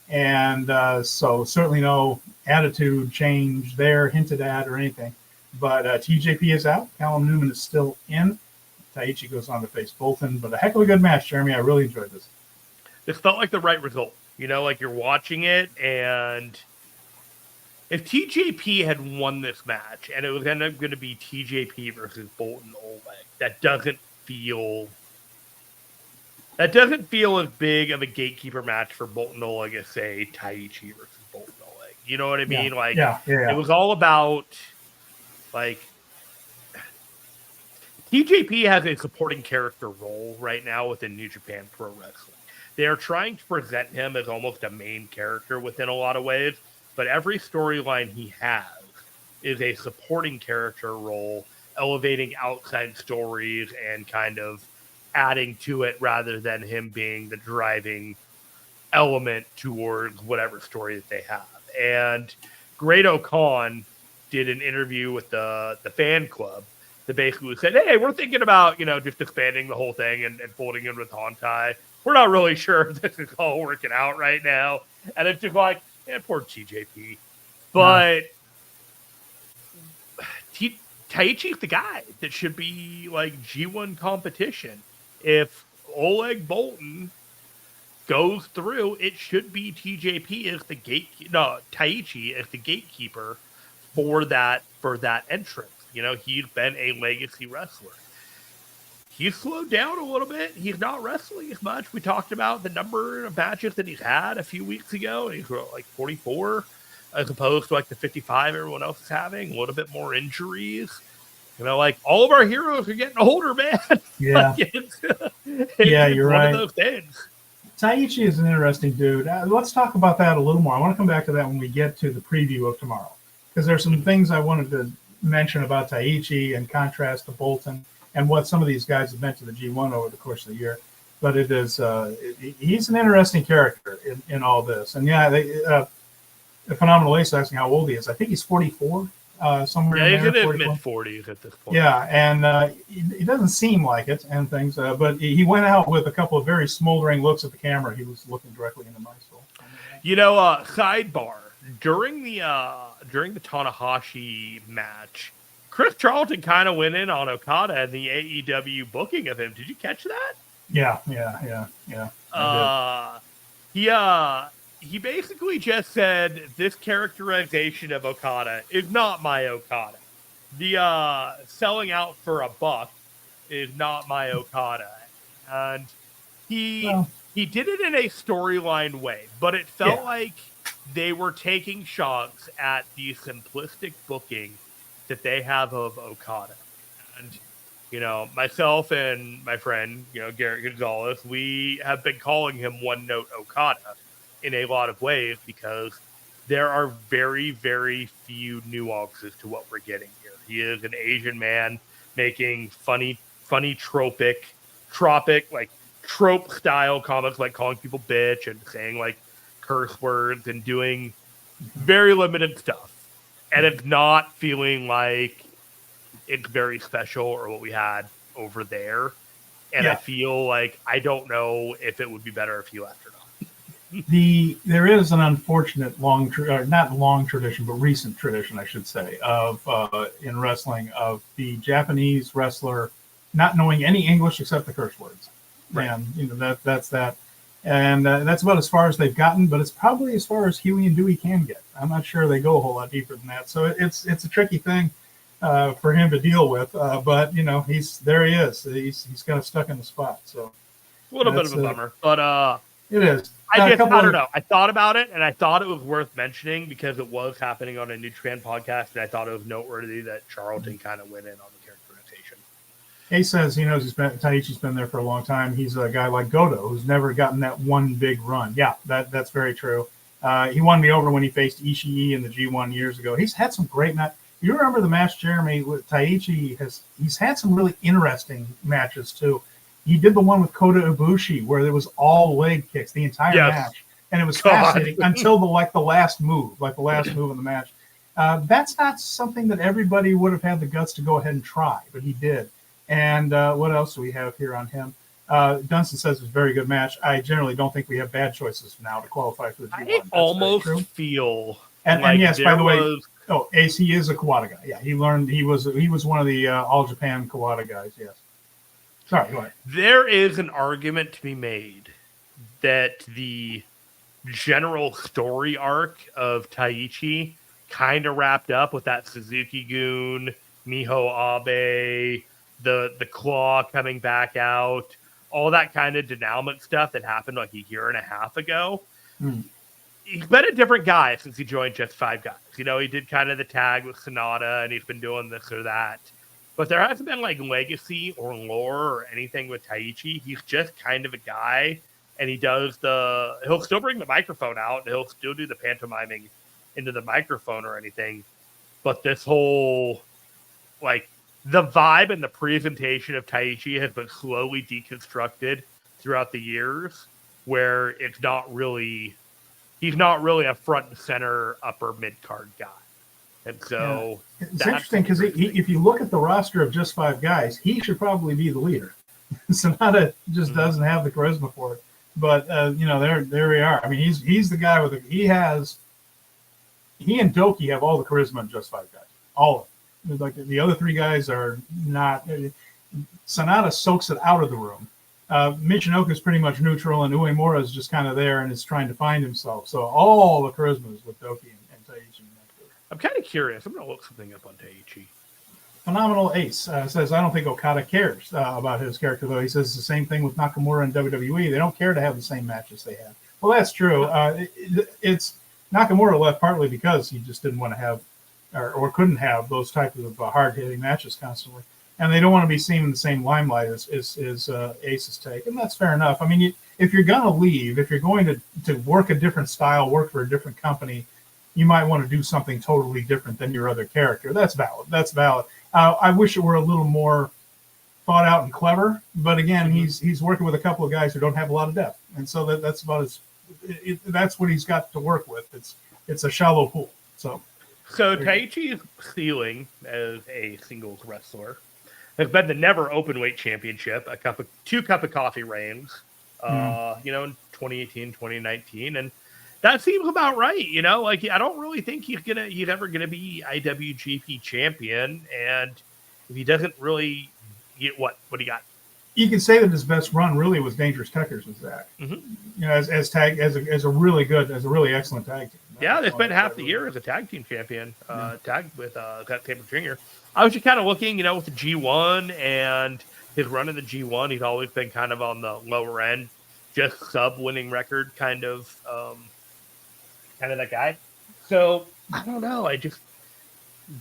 And so certainly no attitude change there hinted at or anything. But TJP is out. Callum Newman is still in. Taichi goes on to face Bolton. But a heck of a good match, Jeremy. I really enjoyed this. This felt like the right result. Like you're watching it, and if TJP had won this match and it was going to be TJP versus Bolton Oleg, that doesn't feel as big of a gatekeeper match for Bolton Oleg as, say, Taichi versus Bolton Oleg. You know what I mean? It was all about, TJP has a supporting character role right now within New Japan Pro Wrestling. They are trying to present him as almost a main character within a lot of ways, but every storyline he has is a supporting character role, elevating outside stories and kind of adding to it rather than him being the driving element towards whatever story that they have. And Great O'Khan did an interview with the fan club that basically said, hey, we're thinking about, just expanding the whole thing and folding in with Hontai. We're not really sure if this is all working out right now. And it's just like, poor TJP. But Taichi's the guy that should be G1 competition. If Oleg Bolton goes through, it should be Taichi as the gatekeeper for that entrance. He's been a legacy wrestler. He's slowed down a little bit. He's not wrestling as much. We talked about the number of matches that he's had a few weeks ago, and he's 44 as opposed to the 55 everyone else is having. A little bit more injuries. All of our heroes are getting older, man. Yeah. You're right. One of those things. Taichi is an interesting dude. Let's talk about that a little more. I want to come back to that when we get to the preview of tomorrow, because there's some things I wanted to mention about Taichi in contrast to Bolton and what some of these guys have meant to the G1 over the course of the year. But it is he's an interesting character in all this. And the Phenomenal Ace asking how old he is. I think he's 44, somewhere in there. Yeah, he's in his mid-40s at this point. Yeah, and he doesn't seem like it and things. But he went out with a couple of very smoldering looks at the camera. He was looking directly into my soul. Sidebar. During the Tanahashi match, Chris Charlton kind of went in on Okada and the AEW booking of him. Did you catch that? Yeah. He basically just said this characterization of Okada is not my Okada. The selling out for a buck is not my Okada, and he did it in a storyline way, but it felt like they were taking shots at the simplistic booking that they have of Okada. And, myself and my friend, Garrett Gonzalez, we have been calling him One Note Okada in a lot of ways because there are very, very few nuances to what we're getting here. He is an Asian man making funny trope style comics, like calling people bitch and saying curse words and doing very limited stuff. And it's not feeling like it's very special or what we had over there. And I feel like I don't know if it would be better if he left or not. There is an unfortunate not long tradition, but recent tradition, I should say, of in wrestling of the Japanese wrestler not knowing any English except the curse words. Right. And that's that. And that's about as far as they've gotten, but it's probably as far as Huey and Dewey can get. I'm not sure they go a whole lot deeper than that. So it's a tricky thing for him to deal with. But he's there. He is. He's kind of stuck in the spot. So a little bit of a bummer, but it is. I don't know. I thought about it, and I thought it was worth mentioning because it was happening on a New Japan podcast, and I thought it was noteworthy that Charlton kind of went in on the characterization. He says he knows Taichi's been there for a long time. He's a guy like Goto who's never gotten that one big run. Yeah, that's very true. He won me over when he faced Ishii in the G1 years ago. He's had some great matches. You remember the match, Jeremy, with Taichi? He's had some really interesting matches too. He did the one with Kota Ibushi where there was all leg kicks the entire match, and it was fascinating until the last move of the match. That's not something that everybody would have had the guts to go ahead and try, but he did. And what else do we have here on him? Dunstan says it's a very good match. I generally don't think we have bad choices now to qualify for the G1. I almost feel and yes, by the way, Ace, he is a Kawada guy. Yeah, he was one of the All Japan Kawada guys. Yes. Sorry, go ahead. There is an argument to be made that the general story arc of Taichi kind of wrapped up with that Suzuki-gun, Miho Abe, the claw coming back out, all that kind of denouement stuff that happened like a year and a half ago. He's been a different guy since he joined Just Five Guys. You know, he did kind of the tag with Sonata, and he's been doing this or that. But there hasn't been like legacy or lore or anything with Taichi. He's just kind of a guy, and he'll still bring the microphone out, and he'll still do the pantomiming into the microphone or anything. But this whole, like, the vibe and the presentation of Taichi has been slowly deconstructed throughout the years, where he's not really a front and center upper mid-card guy. And so it's interesting because if you look at the roster of Just Five Guys, he should probably be the leader. Sonata just doesn't have the charisma for it. But there we are. I mean, he's the guy he and Doki have all the charisma in Just Five Guys. All of them. Like the other three guys are not. Sonata soaks it out of the room. Michinoku is pretty much neutral, and Uemura is just kind of there and is trying to find himself. So all the charisma is with Doki and Taichi. I'm kind of curious. I'm going to look something up on Taichi. Phenomenal Ace says, I don't think Okada cares about his character, though. He says it's the same thing with Nakamura and WWE. They don't care to have the same matches they have. Well, that's true. It's Nakamura left partly because he just didn't want to have or couldn't have those types of hard-hitting matches constantly. And they don't want to be seen in the same limelight as Ace's take. And that's fair enough. I mean, if you're going to leave, if you're going to work a different style, work for a different company, you might want to do something totally different than your other character. That's valid. I wish it were a little more thought out and clever. But again, he's working with a couple of guys who don't have a lot of depth. And so that's about that's what he's got to work with. It's a shallow pool. So Taichi's ceiling as a singles wrestler has been the never openweight championship, two cup of coffee reigns, in 2018, 2019. And that seems about right. Like, I don't really think he's ever going to be IWGP champion. And if he doesn't really get what he got. You can say that his best run really was Dangerous Tekkers with Zach. Mm-hmm. As a really excellent tag team. Yeah, they spent half the year as a tag team champion, tag with Zack Sabre Jr. I was just kind of looking, with the G1 and his run in the G1. He's always been kind of on the lower end, just sub-winning record kind of that guy. So, I don't know. I just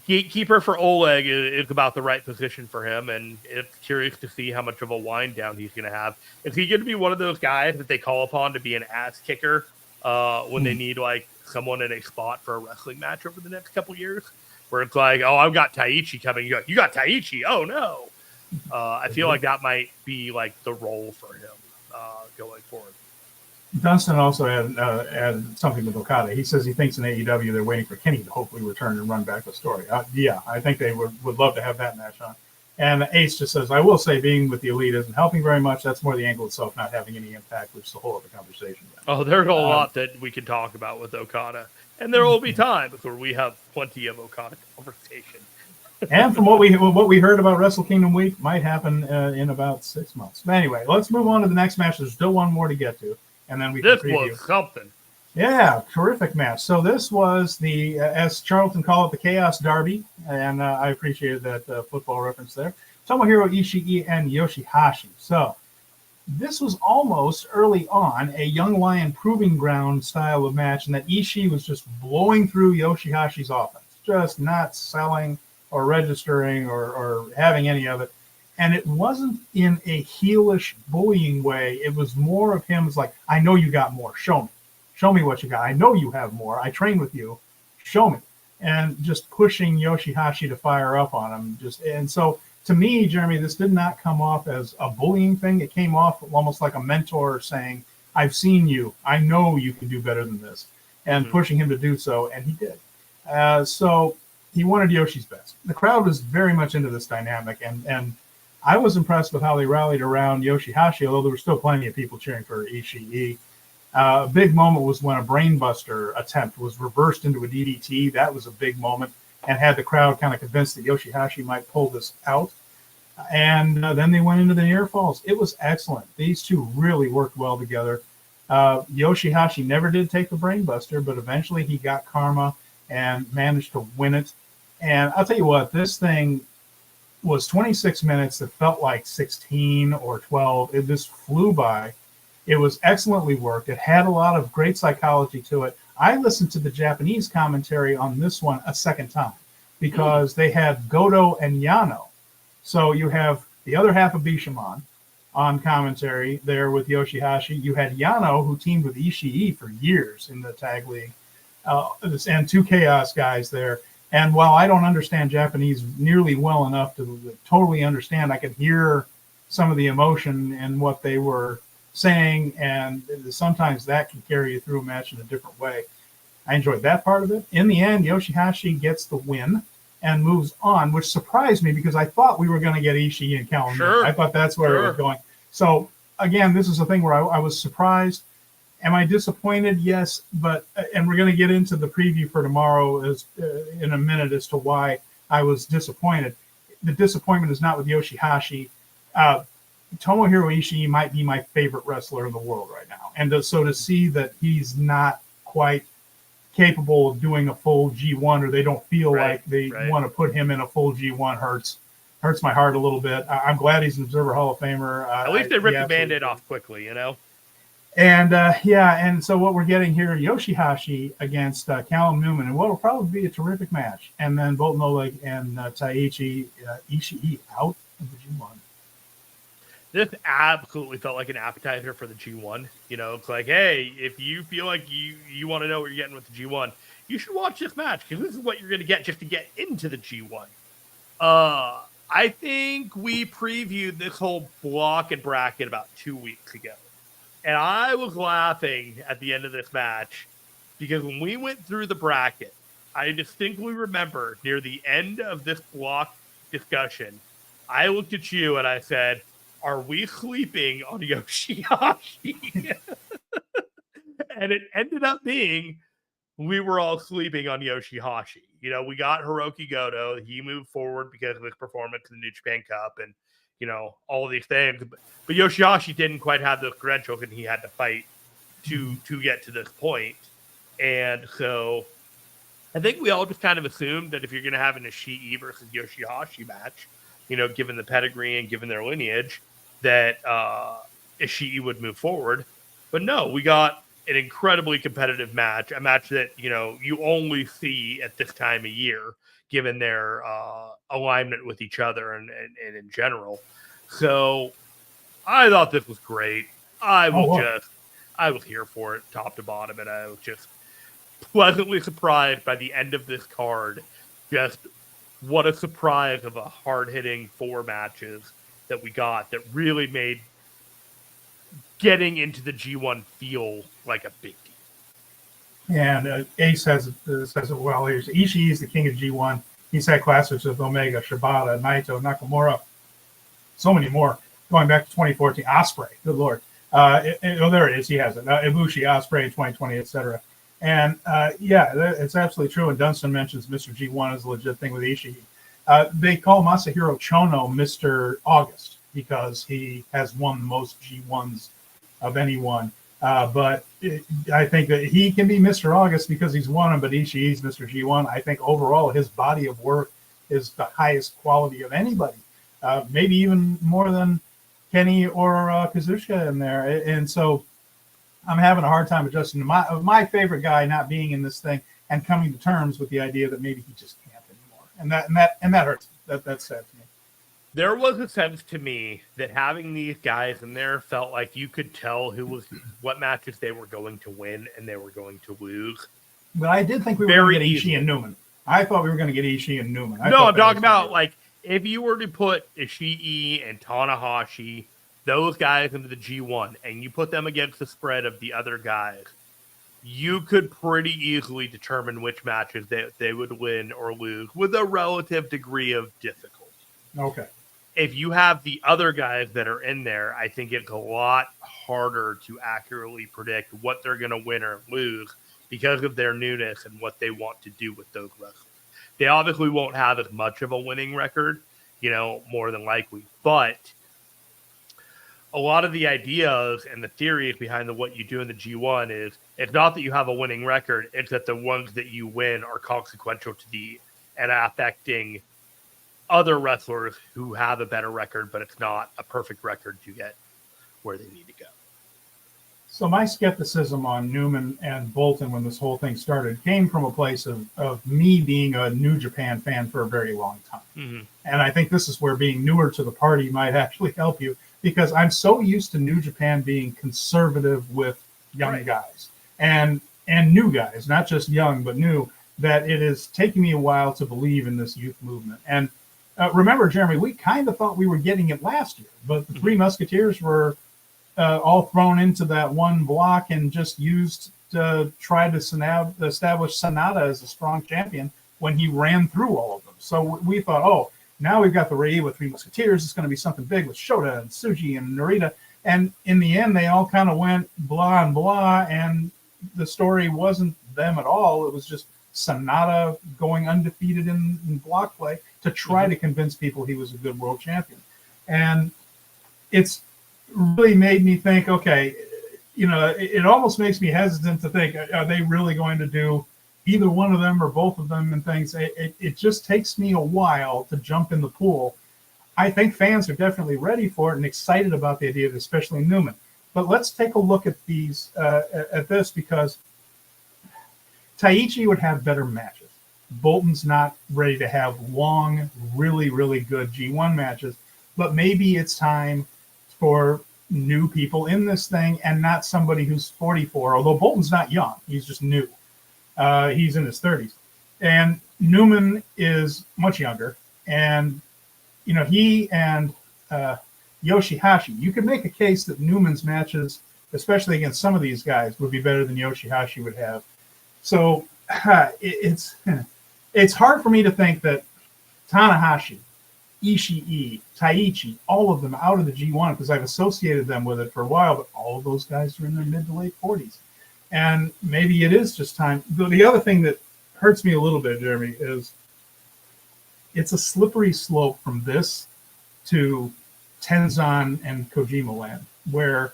gatekeeper for Oleg is about the right position for him, and it's curious to see how much of a wind down he's going to have. Is he going to be one of those guys that they call upon to be an ass kicker when they need like someone in a spot for a wrestling match over the next couple years? Where it's like, oh, I've got Taichi coming. You got Taichi? Oh no! I feel like that might be like the role for him going forward. Dunstan also added something with Okada. He says he thinks in AEW they're waiting for Kenny to hopefully return and run back the story. Yeah, I think they would love to have that match on. And Ace just says, I will say being with the Elite isn't helping very much. That's more the angle itself not having any impact, which is the whole other conversation. Oh, there's a lot that we can talk about with Okada. And there will be times where we have plenty of Okada conversation. And from what we heard about Wrestle Kingdom week, might happen in about 6 months. But anyway, let's move on to the next match. There's still one more to get to. And then this was something. Yeah, terrific match. So this was the, as Charlton called it, the Chaos Derby, and I appreciated that football reference there. Tomohiro Ishii and Yoshihashi. So this was almost early on a young lion proving ground style of match, and that Ishii was just blowing through Yoshihashi's offense, just not selling or registering or having any of it. And it wasn't in a heelish bullying way. It was more of him as like, I know you got more. Show me. Show me what you got. I know you have more. I train with you. Show me. And just pushing Yoshihashi to fire up on him. And so to me, Jeremy, this did not come off as a bullying thing. It came off almost like a mentor saying, I've seen you. I know you can do better than this. And pushing him to do so. And he did. So he wanted Yoshi's best. The crowd was very much into this dynamic. And I was impressed with how they rallied around Yoshihashi, although there were still plenty of people cheering for Ishii. A big moment was when a brainbuster attempt was reversed into a DDT. That was a big moment, and had the crowd kind of convinced that Yoshihashi might pull this out. And then they went into the near falls. It was excellent. These two really worked well together. Yoshihashi never did take the brainbuster, but eventually he got karma and managed to win it. And I'll tell you what, this thing was 26 minutes. It felt like 16 or 12. It just flew by. It was excellently worked. It had a lot of great psychology to it. I listened to the Japanese commentary on this one a second time because they had Goto and Yano. So you have the other half of Bishamon on commentary there with Yoshihashi. You had Yano, who teamed with Ishii for years in the tag league, and two Chaos guys there. And while I don't understand Japanese nearly well enough to totally understand, I could hear some of the emotion in what they were saying, and sometimes that can carry you through a match in a different way. I enjoyed that part of it. In the end, Yoshihashi gets the win and moves on, which surprised me because I thought we were going to get Ishii and Callum. Sure. I thought that's where it was going. So, again, this is a thing where I was surprised. Am I disappointed? Yes, but and we're going to get into the preview for tomorrow in a minute as to why I was disappointed. The disappointment is not with Yoshihashi. Tomohiro Ishii might be my favorite wrestler in the world right now, and so to see that he's not quite capable of doing a full G1, or they don't feel like they want to put him in a full G1 hurts my heart a little bit. I'm glad he's an Observer Hall of Famer. At least they ripped the Band-Aid off quickly, you know? And and so what we're getting here, Yoshihashi against Callum Newman, and what will probably be a terrific match. And then Bolton Oleg and Taichi, Ishii out of the G1. This absolutely felt like an appetizer for the G1. You know, it's like, hey, if you feel like you want to know what you're getting with the G1, you should watch this match because this is what you're going to get just to get into the G1. I think we previewed this whole block and bracket about 2 weeks ago. And I was laughing at the end of this match because when we went through the bracket, I distinctly remember near the end of this block discussion, I looked at you and I said, are we sleeping on Yoshihashi? And it ended up being we were all sleeping on Yoshihashi. You know, we got Hiroki Goto. He moved forward because of his performance in the New Japan Cup and, you know, all of these things. But Yoshihashi didn't quite have those credentials, and he had to fight to get to this point. And so I think we all just kind of assumed that if you're going to have an Ishii versus Yoshihashi match, you know, given the pedigree and given their lineage, that Ishii would move forward. But no, we got an incredibly competitive match, a match that, you know, you only see at this time of year, given their alignment with each other and in general. So I thought this was great. I was here for it top to bottom, and I was just pleasantly surprised by the end of this card. Just what a surprise of a hard-hitting 4 matches that we got that really made getting into the G1 feel like a big deal. And Ace says it well here. Ishii is the king of G1. He's had classics with Omega, Shibata, Naito, Nakamura, so many more. Going back to 2014, Ospreay, good Lord. There it is. He has it. Ibushi, Ospreay, 2020, etc. And it's absolutely true. And Dunstan mentions Mr. G1 is a legit thing with Ishii. They call Masahiro Chono Mr. August because he has won the most G1s of anyone. But I think that he can be Mr. August because he's won them, but Ishii's Mr. G1. I think overall his body of work is the highest quality of anybody, maybe even more than Kenny or Kazuchika in there. And so I'm having a hard time adjusting to my favorite guy not being in this thing and coming to terms with the idea that maybe he just can't anymore. And that hurts. That's sad to me. There was a sense to me that having these guys in there felt like you could tell what matches they were going to win and they were going to lose. But I did think we were going to get Ishii and Newman. I thought we were going to get Ishii and Newman. I'm talking about like if you were to put Ishii and Tanahashi, those guys into the G1, and you put them against the spread of the other guys, you could pretty easily determine which matches they would win or lose with a relative degree of difficulty. Okay. if you have the other guys that are in there, I think it's a lot harder to accurately predict what they're going to win or lose because of their newness and what they want to do with those wrestlers. They obviously won't have as much of a winning record, more than likely, but a lot of the ideas and the theories behind what you do in the G1 is it's not that you have a winning record, it's that the ones that you win are consequential to and affecting other wrestlers who have a better record, but it's not a perfect record to get where they need to go. So my skepticism on Newman and Bolton when this whole thing started came from a place of me being a New Japan fan for a very long time. Mm-hmm. And I think this is where being newer to the party might actually help you, because I'm so used to New Japan being conservative with young guys and new guys, not just young, but new, that it is taking me a while to believe in this youth movement. And remember, Jeremy, we kind of thought we were getting it last year, but the Three Musketeers were all thrown into that one block and just used to try to establish Sonata as a strong champion when he ran through all of them. So we thought, oh, now we've got the Reiwa Three Musketeers. It's going to be something big with Shota and Tsuji and Narita. And in the end, they all kind of went blah and blah, and the story wasn't them at all. It was just Sonata going undefeated in block play to try to convince people he was a good world champion. And it's really made me think, okay, it almost makes me hesitant to think, are they really going to do either one of them or both of them and things? It just takes me a while to jump in the pool. I think fans are definitely ready for it and excited about the idea of especially Newman. But let's take a look at at this, because Taichi would have better matches. Bolton's not ready to have long, really, really good G1 matches, but maybe it's time for new people in this thing and not somebody who's 44, although Bolton's not young. He's just new. He's in his 30s. And Newman is much younger. And, he and Yoshihashi, you could make a case that Newman's matches, especially against some of these guys, would be better than Yoshihashi would have. So it's hard for me to think that Tanahashi, Ishii, Taichi, all of them out of the G1, because I've associated them with it for a while, but all of those guys are in their mid to late 40s. And maybe it is just time. The other thing that hurts me a little bit, Jeremy, is it's a slippery slope from this to Tenzan and Kojima land, where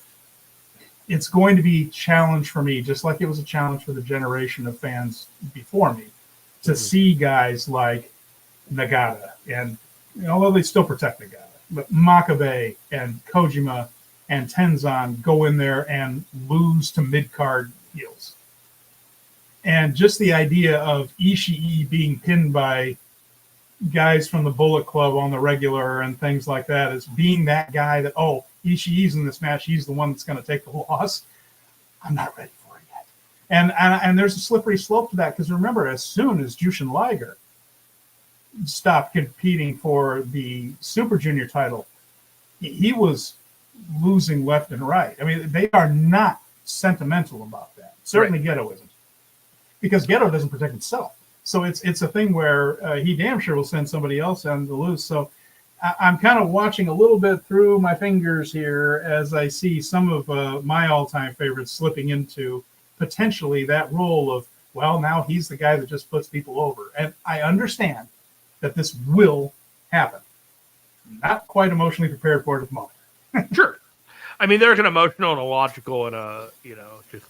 it's going to be a challenge for me, just like it was a challenge for the generation of fans before me, to see guys like Nagata, and although they still protect Nagata, but Makabe and Kojima and Tenzan go in there and lose to mid-card heels. And just the idea of Ishii being pinned by guys from the Bullet Club on the regular and things like that, as being that guy that, oh, Ishii's in this match, he's the one that's going to take the loss. I'm not ready for it yet. And there's a slippery slope to that, because remember, as soon as Jushin Liger stopped competing for the Super Junior title, he was losing left and right. I mean, they are not sentimental about that. Certainly Gedo isn't, because Gedo doesn't protect himself. So it's a thing where he damn sure will send somebody else on to lose. So I'm kind of watching a little bit through my fingers here as I see some of my all-time favorites slipping into potentially that role of, well, now he's the guy that just puts people over. And I understand that this will happen. Not quite emotionally prepared for it at the moment. Sure. I mean, there's an emotional and a logical and a, just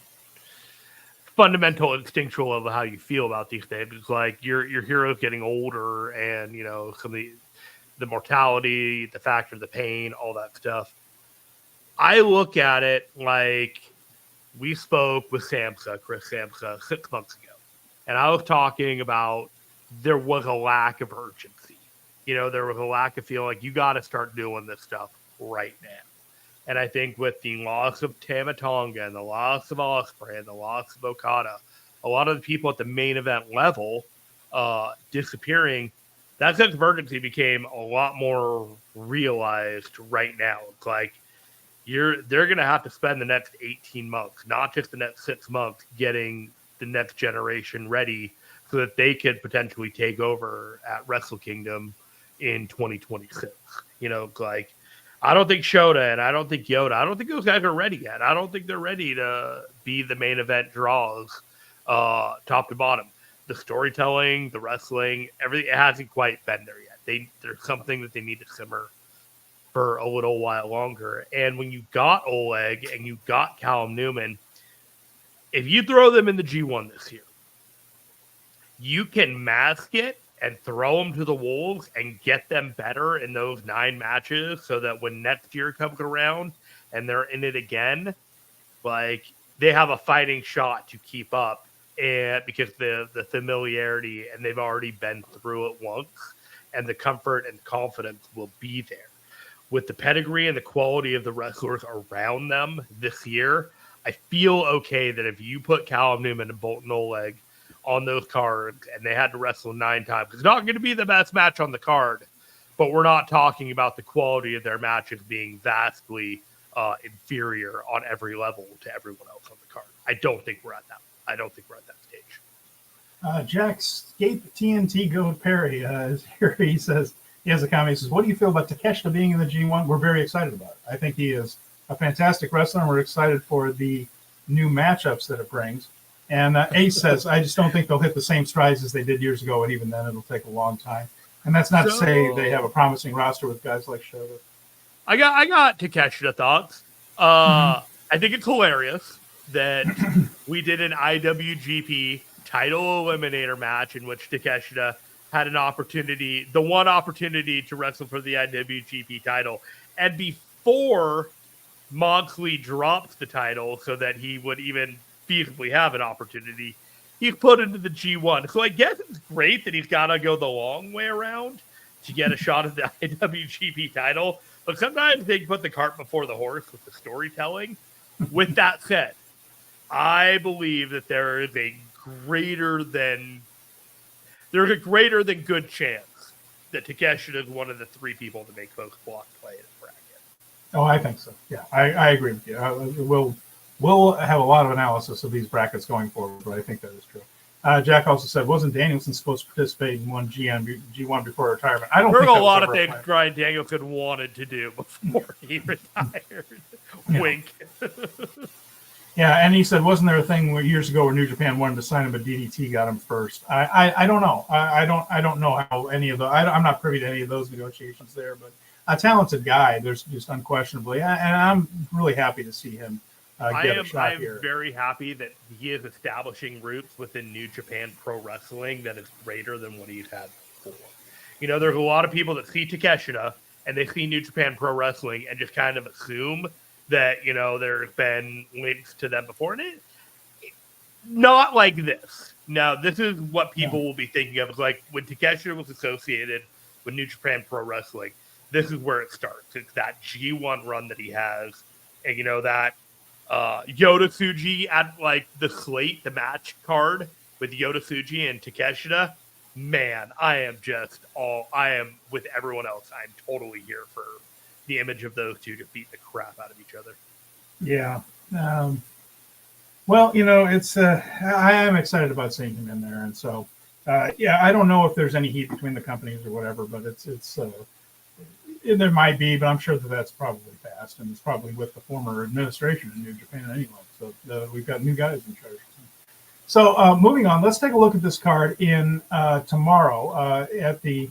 fundamental instinctual of how you feel about these things. It's like your hero's getting older, and some of the mortality, the factor, the pain, all that stuff. I look at it like we spoke with Chris Samsa 6 months ago, and I was talking about there was a lack of urgency. There was a lack of feeling like you got to start doing this stuff right now. And I think with the loss of Tama Tonga and the loss of Ospreay and the loss of Okada, a lot of the people at the main event level disappearing, that sense of urgency became a lot more realized right now. It's like they're going to have to spend the next 18 months, not just the next 6 months, getting the next generation ready so that they could potentially take over at Wrestle Kingdom in 2026. Like, I don't think Shota and I don't think Yoda, I don't think those guys are ready yet. I don't think they're ready to be the main event draws, top to bottom. The storytelling, the wrestling, everything, it hasn't quite been there yet. There's something that they need to simmer for a little while longer. And when you got Oleg and you got Callum Newman, if you throw them in the G1 this year, you can mask it and throw them to the wolves and get them better in those 9 matches so that when next year comes around and they're in it again, like, they have a fighting shot to keep up, and because the familiarity, and they've already been through it once, and the comfort and confidence will be there. With the pedigree and the quality of the wrestlers around them this year, I feel okay that if you put Callum Newman and Bolton Oleg on those cards and they had to wrestle 9 times, it's not going to be the best match on the card, but we're not talking about the quality of their matches being vastly inferior on every level to everyone else on the card. I don't think we're at that stage. Jack Scape TNT Goat Perry is here. He says, he has a comment. He says, what do you feel about Takeshita being in the G1? We're very excited about it. I think he is a fantastic wrestler, and we're excited for the new matchups that it brings. And Ace says, I just don't think they'll hit the same strides as they did years ago, and even then it'll take a long time. And that's not to say they have a promising roster with guys like Shota. I got Takeshita thoughts. I think it's hilarious that we did an IWGP title eliminator match in which Takeshita had an opportunity, the one opportunity to wrestle for the IWGP title. And before Moxley dropped the title so that he would even feasibly have an opportunity, he's put into the G1. So I guess it's great that he's got to go the long way around to get a shot at the IWGP title. But sometimes they put the cart before the horse with the storytelling. With that said, I believe that there is a greater than good chance that Takeshita is one of the 3 people to make folks block play in a bracket. Oh, I think so. Yeah, I agree with you. We'll have a lot of analysis of these brackets going forward, but I think that is true. Jack also said, wasn't Danielson supposed to participate in one G1 before retirement? I don't think a lot of things Bryan Danielson wanted to do before he retired. Yeah. Wink. Yeah, and he said, wasn't there a thing years ago where New Japan wanted to sign him, but DDT got him first? I don't know. I don't know how any of the. I'm not privy to any of those negotiations there, but a talented guy. There's just unquestionably, and I'm really happy to see him. I am very happy that he is establishing roots within New Japan Pro Wrestling that is greater than what he's had before. There's a lot of people that see Takeshita and they see New Japan Pro Wrestling and just kind of assume that, there's been links to them before. And it not like this. Now, this is what people will be thinking of. It's like when Takeshita was associated with New Japan Pro Wrestling, this is where it starts. It's that G1 run that he has. And, that Yota Tsuji at like the slate, the match card with Yota Tsuji and Takeshita. Man, I am with everyone else. I'm totally here for the image of those two to beat the crap out of each other. Yeah. Well, it's I am excited about seeing him in there, and so I don't know if there's any heat between the companies or whatever, but it's there might be, but I'm sure that's probably past, and it's probably with the former administration in New Japan anyway. So we've got new guys in charge. So moving on, let's take a look at this card in tomorrow at the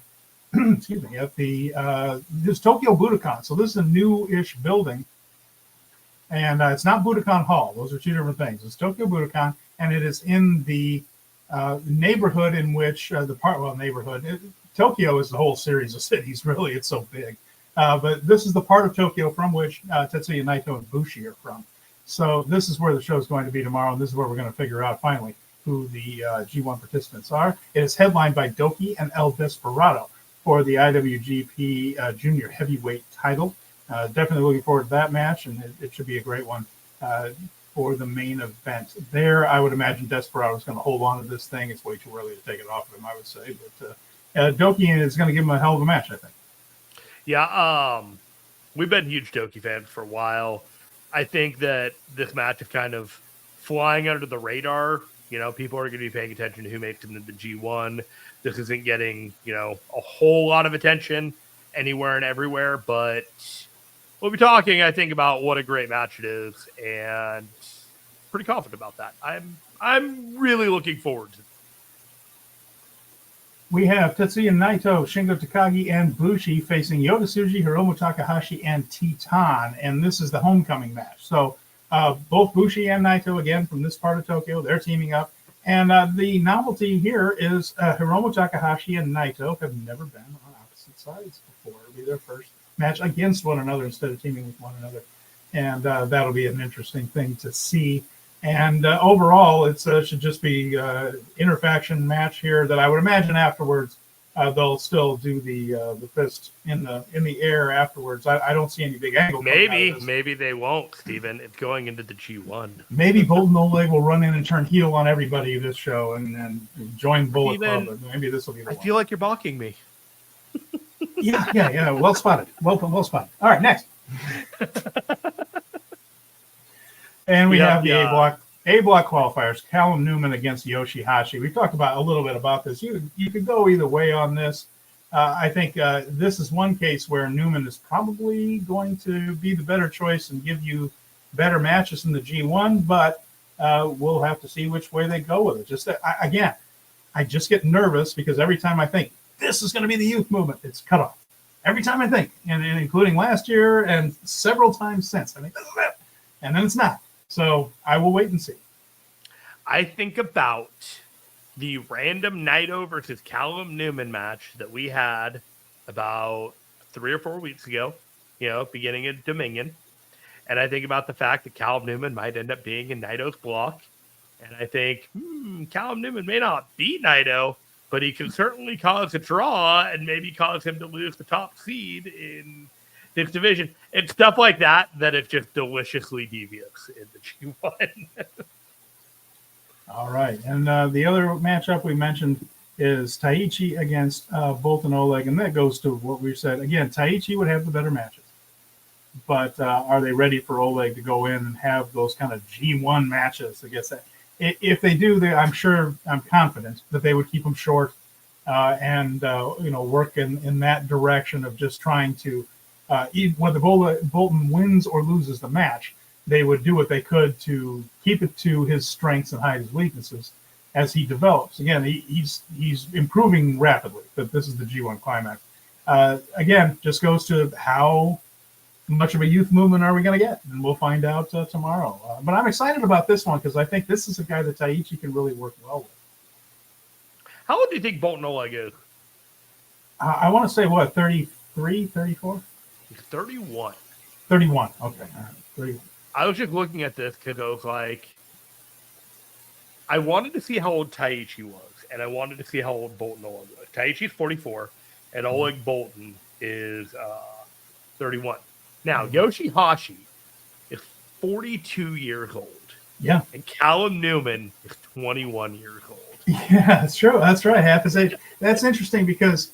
excuse me, at the this Tokyo Budokan. So this is a new-ish building, and it's not Budokan Hall. Those are 2 different things. It's Tokyo Budokan, and it is in the neighborhood in which Tokyo is the whole series of cities. Really, it's so big. But this is the part of Tokyo from which Tetsuya Naito and Bushi are from. So this is where the show is going to be tomorrow, and this is where we're going to figure out finally who the G1 participants are. It is headlined by Doki and El Desperado for the IWGP Junior Heavyweight title. Definitely looking forward to that match, and it should be a great one for the main event. There, I would imagine Desperado is going to hold on to this thing. It's way too early to take it off of him, I would say. But Doki is going to give him a hell of a match, I think. Yeah, we've been huge Doki fans for a while. I think that this match is kind of flying under the radar. People are going to be paying attention to who makes it into the G1. This isn't getting, a whole lot of attention. anywhere and everywhere, but we'll be talking, I think, about what a great match it is, and pretty confident about that. I'm really looking forward to it. We have Tetsuya Naito, Shingo Takagi, and Bushi facing Yota Tsuji, Hiromu Takahashi, and Titan. And this is the homecoming match. So both Bushi and Naito, again, from this part of Tokyo, they're teaming up. And the novelty here is Hiromu Takahashi and Naito have never been on opposite sides before. It'll be their first match against one another instead of teaming with one another. And that'll be an interesting thing to see. And overall, it should just be interfaction match here that I would imagine afterwards they'll still do the fist in the air afterwards. I don't see any big angle. Maybe they won't, Steven. It's going into the G1. Maybe Boltin Oleg will run in and turn heel on everybody this show and join Bullet Club. Maybe this will be the one. I feel like you're balking me. Yeah. Well spotted. Well spotted. All right, next. And we have the A block qualifiers. Callum Newman against Yoshihashi. We talked about a little bit about this. You could go either way on this. I think this is one case where Newman is probably going to be the better choice and give you better matches in the G1, but we'll have to see which way they go with it. Just I just get nervous because every time I think this is going to be the youth movement, it's cut off. Every time I think, and including last year and several times since, I think this is it, and then it's not. So I will wait and see. I think about the random Naito versus Callum Newman match that we had about 3 or 4 weeks ago, beginning of Dominion. And I think about the fact that Callum Newman might end up being in Naito's block. And I think, Callum Newman may not beat Naito, but he can certainly cause a draw and maybe cause him to lose the top seed in this division. It's stuff like that is just deliciously devious in the G1. All right. And the other matchup we mentioned is Taichi against Boltin Oleg. And that goes to what we said. Again, Taichi would have the better matches. But are they ready for Oleg to go in and have those kind of G1 matches against that? If they do, I'm confident that they would keep them short and work in that direction of just trying to, whether Bolton wins or loses the match, they would do what they could to keep it to his strengths and hide his weaknesses as he develops. Again, he's improving rapidly, but this is the G1 climax. Again, just goes to how much of a youth movement are we going to get? And we'll find out tomorrow. But I'm excited about this one because I think this is a guy that Taichi can really work well with. How old do you think Boltin Oleg is? I want to say, 33, 34? He's 31. 31, okay. All right. 31. I was just looking at this because I was like, I wanted to see how old Taichi was, and I wanted to see how old Boltin Oleg was. Taichi's 44, and Oleg Boltin is 31. Now, Yoshihashi is 42 years old. Yeah. And Callum Newman is 21 years old. Yeah, that's true. That's right. Half his age. That's interesting because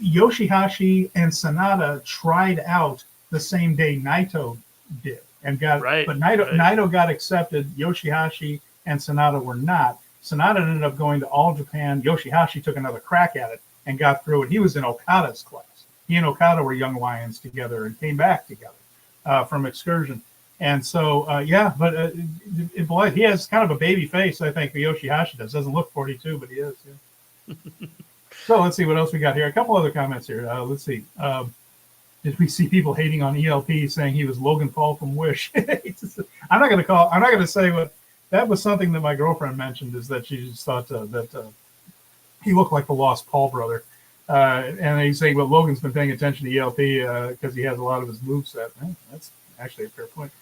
Yoshihashi and Sanada tried out the same day Naito did and got right. But Naito got accepted. Yoshihashi and Sanada were not. Sanada ended up going to All Japan. Yoshihashi took another crack at it and got through it. He was in Okada's class. He and Okada were young lions together and came back together from Excursion. And so, but he has kind of a baby face, I think, Yoshihashi does. Doesn't look 42, but he is. Yeah. So let's see what else we got here. A couple other comments here. Let's see. Did we see people hating on ELP saying he was Logan Paul from Wish? I'm not going to say what that was. Something that my girlfriend mentioned is that she just thought that he looked like the Lost Paul brother. And he's saying, well, Logan's been paying attention to ELP because he has a lot of his moveset. That's actually a fair point.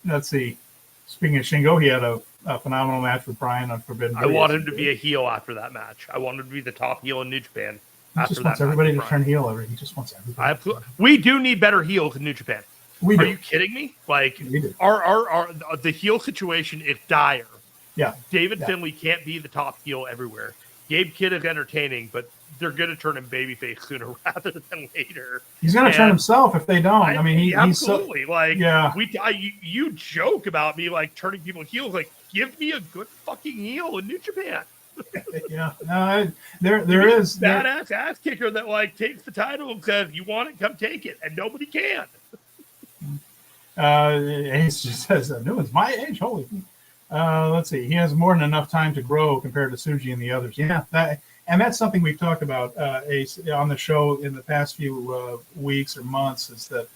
Let's see. Speaking of Shingo, he had a phenomenal match with Bryan on Forbidden Door. I want him to be a heel after that match. I want him to be the top heel in New Japan. He just wants everybody to turn heel. He just wants everybody. We do need better heels in New Japan. Are you kidding me? Like, our the heel situation is dire. Yeah. David Finlay can't be the top heel everywhere. Gabe Kidd is entertaining, but they're going to turn him babyface sooner rather than later. He's going to turn himself if they don't. I mean, absolutely. He's so, you joke about me like turning people heels. Like, give me a good fucking heel in New Japan. Yeah, no, there is badass ass kicker that like takes the title and says, "You want it? Come take it," and nobody can. Ace just says Newman's my age. Holy. Let's see. He has more than enough time to grow compared to Tsuji and the others. Yeah, that's something we've talked about Ace on the show in the past few weeks or months. Is that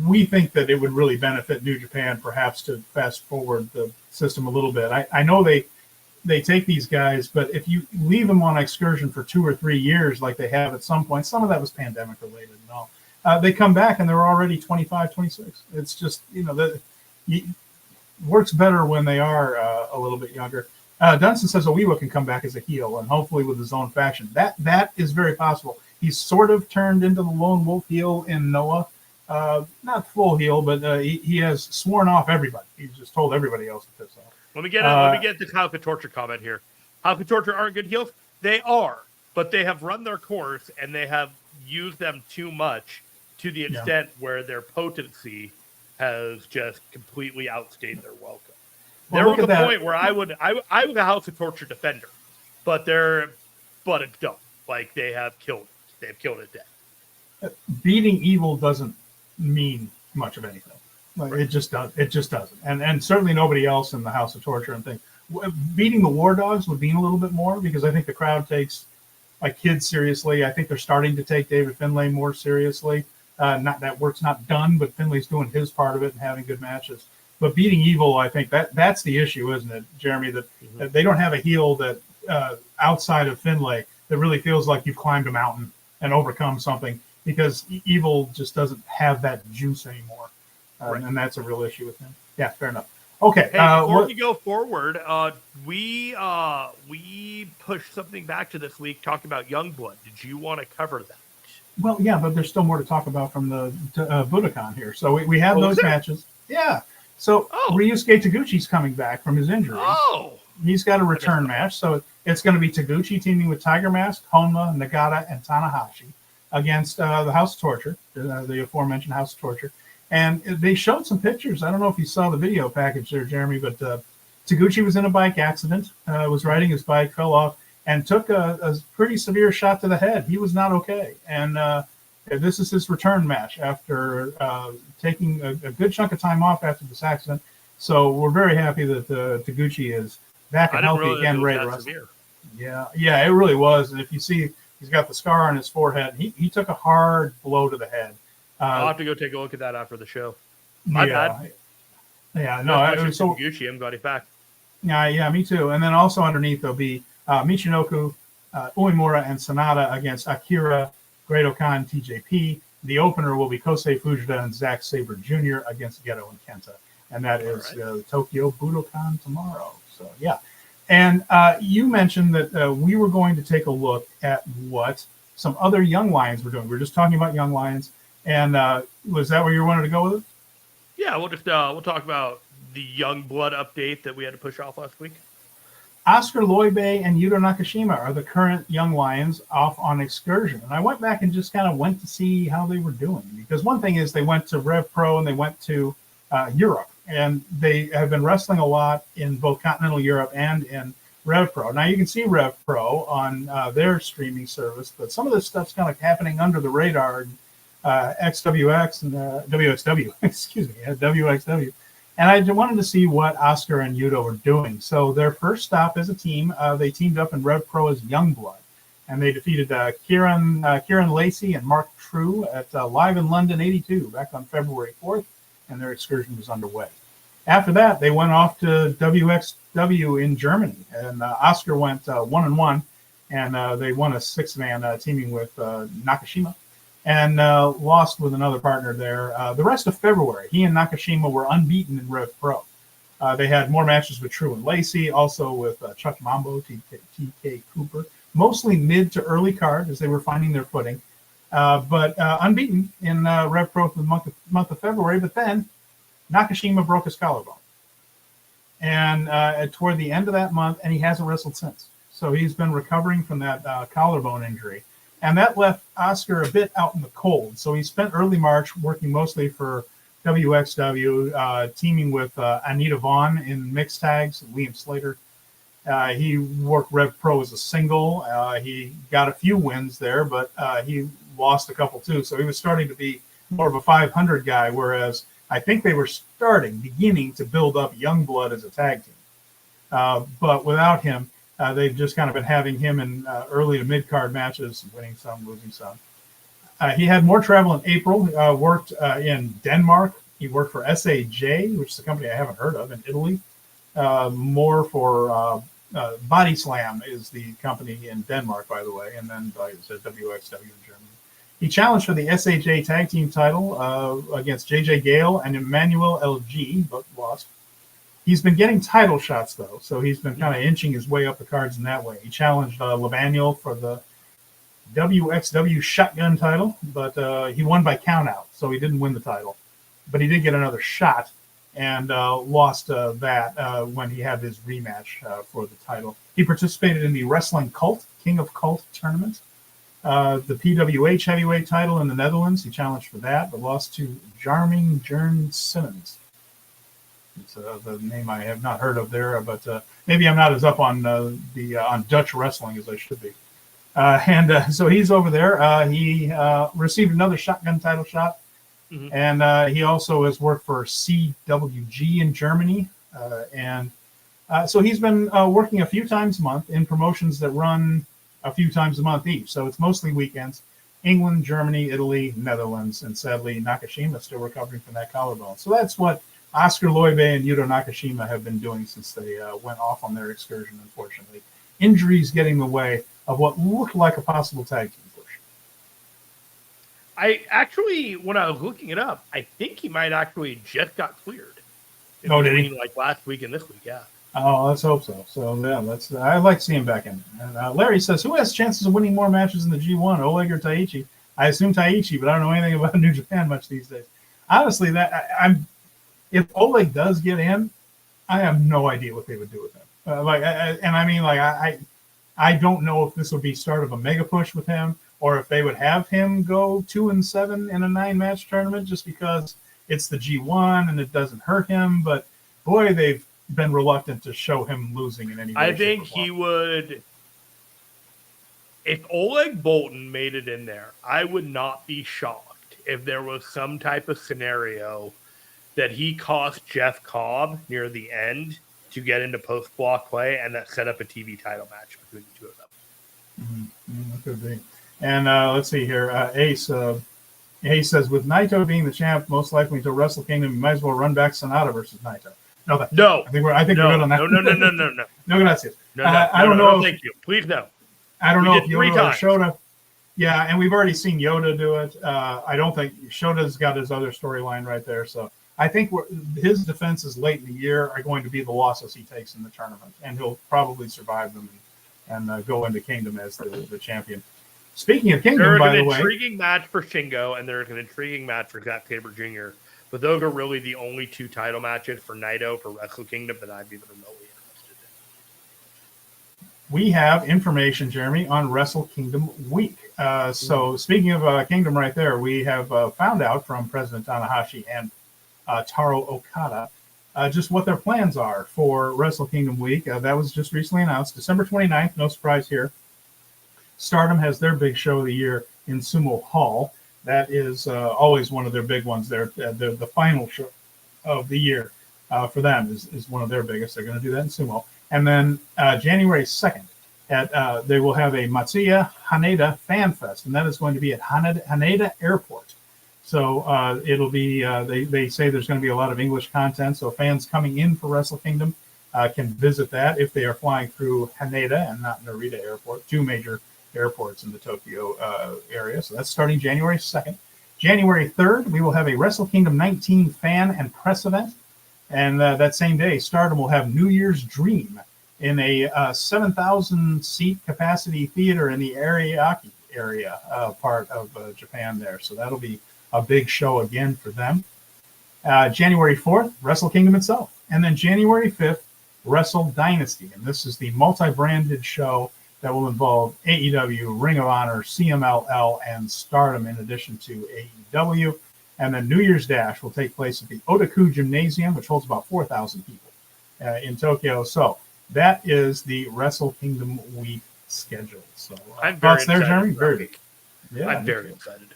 we think that it would really benefit New Japan perhaps to fast forward the system a little bit. I know they take these guys, but if you leave them on excursion for 2 or 3 years, like they have at some point, some of that was pandemic related and all, they come back and they're already 25, 26. It's just, works better when they are a little bit younger. Dunstan says Oiwa can come back as a heel and hopefully with his own faction. That is very possible. He's sort of turned into the lone wolf heel in Noah. Not full heel, but he has sworn off everybody. He's just told everybody else to piss off. Let me get the Halka Torture comment here. Halka Torture aren't good heels. They are, but they have run their course and they have used them too much to the extent where their potency has just completely outstayed their welcome. There was a point where I was a House of Torture defender, but it's dumb. Like they have killed it. They've killed it dead. Beating evil doesn't mean much of anything. Like, right. It just doesn't. And certainly nobody else in the House of Torture and things. Beating the War Dogs would mean a little bit more because I think the crowd takes like kids seriously. I think they're starting to take David Finlay more seriously. Not that work's not done, but Finlay's doing his part of it and having good matches. But beating evil, I think that's the issue, isn't it, Jeremy? That they don't have a heel that outside of Finlay that really feels like you've climbed a mountain and overcome something because evil just doesn't have that juice anymore. Right. And that's a real issue with him. Yeah, fair enough. Okay. Hey, before we go forward, we pushed something back to this week talking about Youngblood. Did you want to cover that? Well, yeah, but there's still more to talk about from the Budokan here. So we have those matches. Yeah. So Ryusuke Taguchi's coming back from his injury. Oh. He's got a return match. So it's going to be Taguchi teaming with Tiger Mask, Honma, Nagata, and Tanahashi against the House of Torture, the aforementioned House of Torture. And they showed some pictures. I don't know if you saw the video package there, Jeremy, but Taguchi was in a bike accident, was riding his bike, fell off, and took a pretty severe shot to the head. He was not okay. And this is his return match after taking a good chunk of time off after this accident. So we're very happy that Taguchi is back and healthy again, ready to wrestle. Yeah, it really was. And if you see, he's got the scar on his forehead. He took a hard blow to the head. I'll have to go take a look at that after the show. My bad. Yeah, no. Taguchi, I'm glad he's back. Yeah, me too. And then also underneath there'll be Michinoku, Uemura, and Sonata against Akira, Great Okan, TJP. The opener will be Kosei Fujita and Zack Sabre Jr. against Geto and Kenta. And that is the Tokyo Budokan tomorrow. So, yeah. And you mentioned that we were going to take a look at what some other Young Lions were doing. We were just talking about Young Lions. And was that where you wanted to go with it? Yeah, we'll talk about the Young Blood update that we had to push off last week. Oscar Loibe and Yuto Nakashima are the current Young Lions off on excursion. And I went back and just kind of went to see how they were doing. Because one thing is they went to Rev Pro and they went to Europe. And they have been wrestling a lot in both continental Europe and in Rev Pro. Now you can see Rev Pro on their streaming service, but some of this stuff's kind of happening under the radar. XWX and WXW, WXW. And I wanted to see what Oscar and Yuto were doing. So their first stop as a team, they teamed up in Rev Pro as Youngblood. And they defeated Kieran Lacey and Mark True at Live in London 82 back on February 4th. And their excursion was underway. After that, they went off to WXW in Germany. And Oscar went 1-1. And they won a 6-man teaming with Nakashima. And lost with another partner there. The rest of February, he and Nakashima were unbeaten in Rev Pro. They had more matches with True and Lacey, also with Chuck Mambo, TK Cooper, mostly mid to early card as they were finding their footing, but unbeaten in Rev Pro for the month of February. But then Nakashima broke his collarbone. And toward the end of that month, and he hasn't wrestled since. So he's been recovering from that collarbone injury. And that left Oscar a bit out in the cold. So he spent early March working mostly for WXW, teaming with Anita Vaughn in mixed tags, Liam Slater. He worked Rev Pro as a single. He got a few wins there, but he lost a couple too. So he was starting to be more of a 500 guy, whereas I think they were beginning to build up Youngblood as a tag team. But without him, they've just kind of been having him in early to mid-card matches, winning some, losing some. He had more travel in April. Worked in Denmark. He worked for SAJ, which is a company I haven't heard of, in Italy. More for Body Slam is the company in Denmark, by the way, and then, like I said, WXW in Germany. He challenged for the SAJ Tag Team title against JJ Gale and Emmanuel LG, but lost. He's been getting title shots, though, so he's been kind of inching his way up the cards in that way. He challenged Levaniel for the WXW Shotgun title, but he won by countout, so he didn't win the title. But he did get another shot and lost that when he had his rematch for the title. He participated in the Wrestling Cult, King of Cult tournament. The PWH heavyweight title in the Netherlands, he challenged for that, but lost to Jarming Jern Simmons. It's the name I have not heard of there, but maybe I'm not as up on on Dutch wrestling as I should be. So he's over there. He received another shotgun title shot, and he also has worked for CWG in Germany. So he's been working a few times a month in promotions that run a few times a month each. So it's mostly weekends. England, Germany, Italy, Netherlands, and sadly Nakashima still recovering from that collarbone. So that's what Oscar Loibe and Yuto Nakashima have been doing since they went off on their excursion, unfortunately. Injuries getting in the way of what looked like a possible tag team push. I actually, when I was looking it up, I think he might actually just got cleared. Oh, did he? Like last week and this week, yeah. Oh, let's hope so. So, yeah, I'd like to see him back in. And Larry says, who has chances of winning more matches in the G1, Oleg or Taichi? I assume Taichi, but I don't know anything about New Japan much these days. Honestly, if Oleg does get in, I have no idea what they would do with him. I don't know if this would be start of a mega push with him, or if they would have him go 2-7 in a 9-match tournament just because it's the G1 and it doesn't hurt him. But boy, they've been reluctant to show him losing in any way. I think he would. If Oleg Boltin made it in there, I would not be shocked if there was some type of scenario that he cost Jeff Cobb near the end to get into post-block play, and that set up a TV title match between the two of them. That could be. And let's see here. Ace says, with Naito being the champ, most likely to Wrestle Kingdom, you might as well run back Sonata versus Naito. No. I think we're good on that. No. No, gracias. I don't know. Thank you. Please no. I don't know if Yoda or Shota. Yeah, and we've already seen Yoda do it. I don't think Shota's got his other storyline right there. So I think his defenses late in the year are going to be the losses he takes in the tournament, and he'll probably survive them and go into Kingdom as the champion. Speaking of Kingdom, by the way, there's an intriguing match for Shingo, and there's an intriguing match for Zack Sabre Jr., but those are really the only two title matches for Naito for Wrestle Kingdom that I'd be remotely interested in. We have information, Jeremy, on Wrestle Kingdom week. So speaking of Kingdom right there, we have found out from President Tanahashi and Taro Okada just what their plans are for Wrestle Kingdom week. That was just recently announced, December 29th, no surprise here. Stardom has their big show of the year in Sumo Hall. That is always one of their big ones there. The final show of the year for them is one of their biggest. They're going to do that in Sumo. And then January 2nd, they will have a Matsuya Haneda Fan Fest, and that is going to be at Haneda Airport. So it'll be, they say there's going to be a lot of English content, so fans coming in for Wrestle Kingdom can visit that if they are flying through Haneda and not Narita Airport, two major airports in the Tokyo area. So that's starting January 2nd. January 3rd, we will have a Wrestle Kingdom 19 fan and press event. And that same day, Stardom will have New Year's Dream in a 7,000-seat capacity theater in the Ariake area part of Japan there. So that'll be a big show again for them. January 4th, Wrestle Kingdom itself. And then January 5th, Wrestle Dynasty. And this is the multi-branded show that will involve AEW, Ring of Honor, CMLL, and Stardom in addition to AEW. And then New Year's Dash will take place at the Otaku Gymnasium, which holds about 4,000 people in Tokyo. So that is the Wrestle Kingdom week schedule. So I'm very there, excited. Jeremy. Very, yeah, I'm very excited.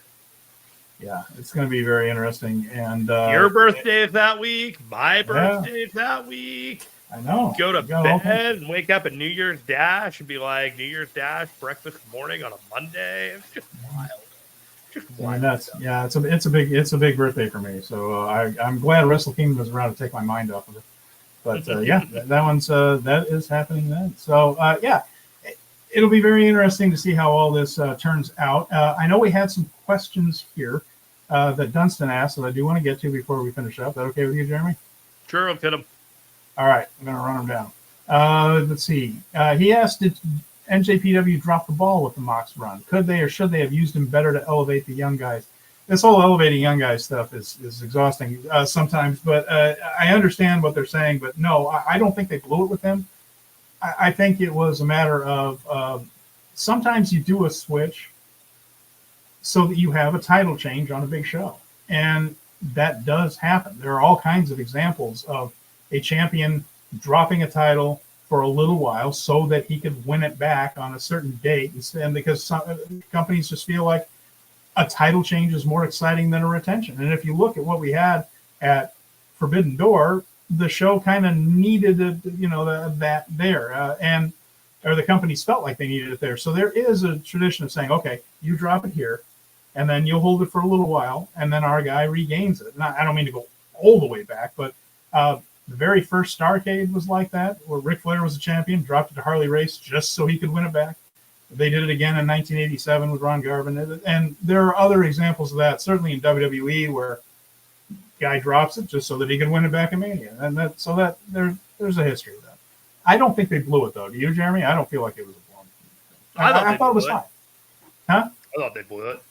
Yeah, it's going to be very interesting. And your birthday is that week. My birthday is that week. I know. Go to bed and wake up at New Year's Dash and be like, New Year's Dash breakfast morning on a Monday. It's just wild. Just wild. Yeah, it's a big birthday for me. So I'm glad Wrestle Kingdom is around to take my mind off of it. But yeah, that is happening then. So yeah, it'll be very interesting to see how all this turns out. I know we had some questions here that Dunstan asked that I do want to get to before we finish up. Is that okay with you, Jeremy? Sure, I'll get them. All right, I'm going to run them down. Let's see. He asked, did NJPW drop the ball with the Mox run? Could they or should they have used him better to elevate the young guys? This whole elevating young guys stuff is exhausting sometimes, but I understand what they're saying. But no, I don't think they blew it with him. I think it was a matter of sometimes you do a switch so that you have a title change on a big show. And that does happen. There are all kinds of examples of a champion dropping a title for a little while so that he could win it back on a certain date. And because some companies just feel like a title change is more exciting than a retention. And if you look at what we had at Forbidden Door, the show kind of needed that there, or the companies felt like they needed it there. So there is a tradition of saying, okay, you drop it here, and then you'll hold it for a little while, and then our guy regains it. Now, I don't mean to go all the way back, but the very first Starrcade was like that, where Ric Flair was a champion, dropped it to Harley Race just so he could win it back. They did it again in 1987 with Ron Garvin, and there are other examples of that, certainly in WWE, where guy drops it just so that he can win it back in Mania, and there's a history of that. I don't think they blew it though. Do you, Jeremy? I don't feel like it was a blown. I thought it was fine. Huh? I thought they blew it.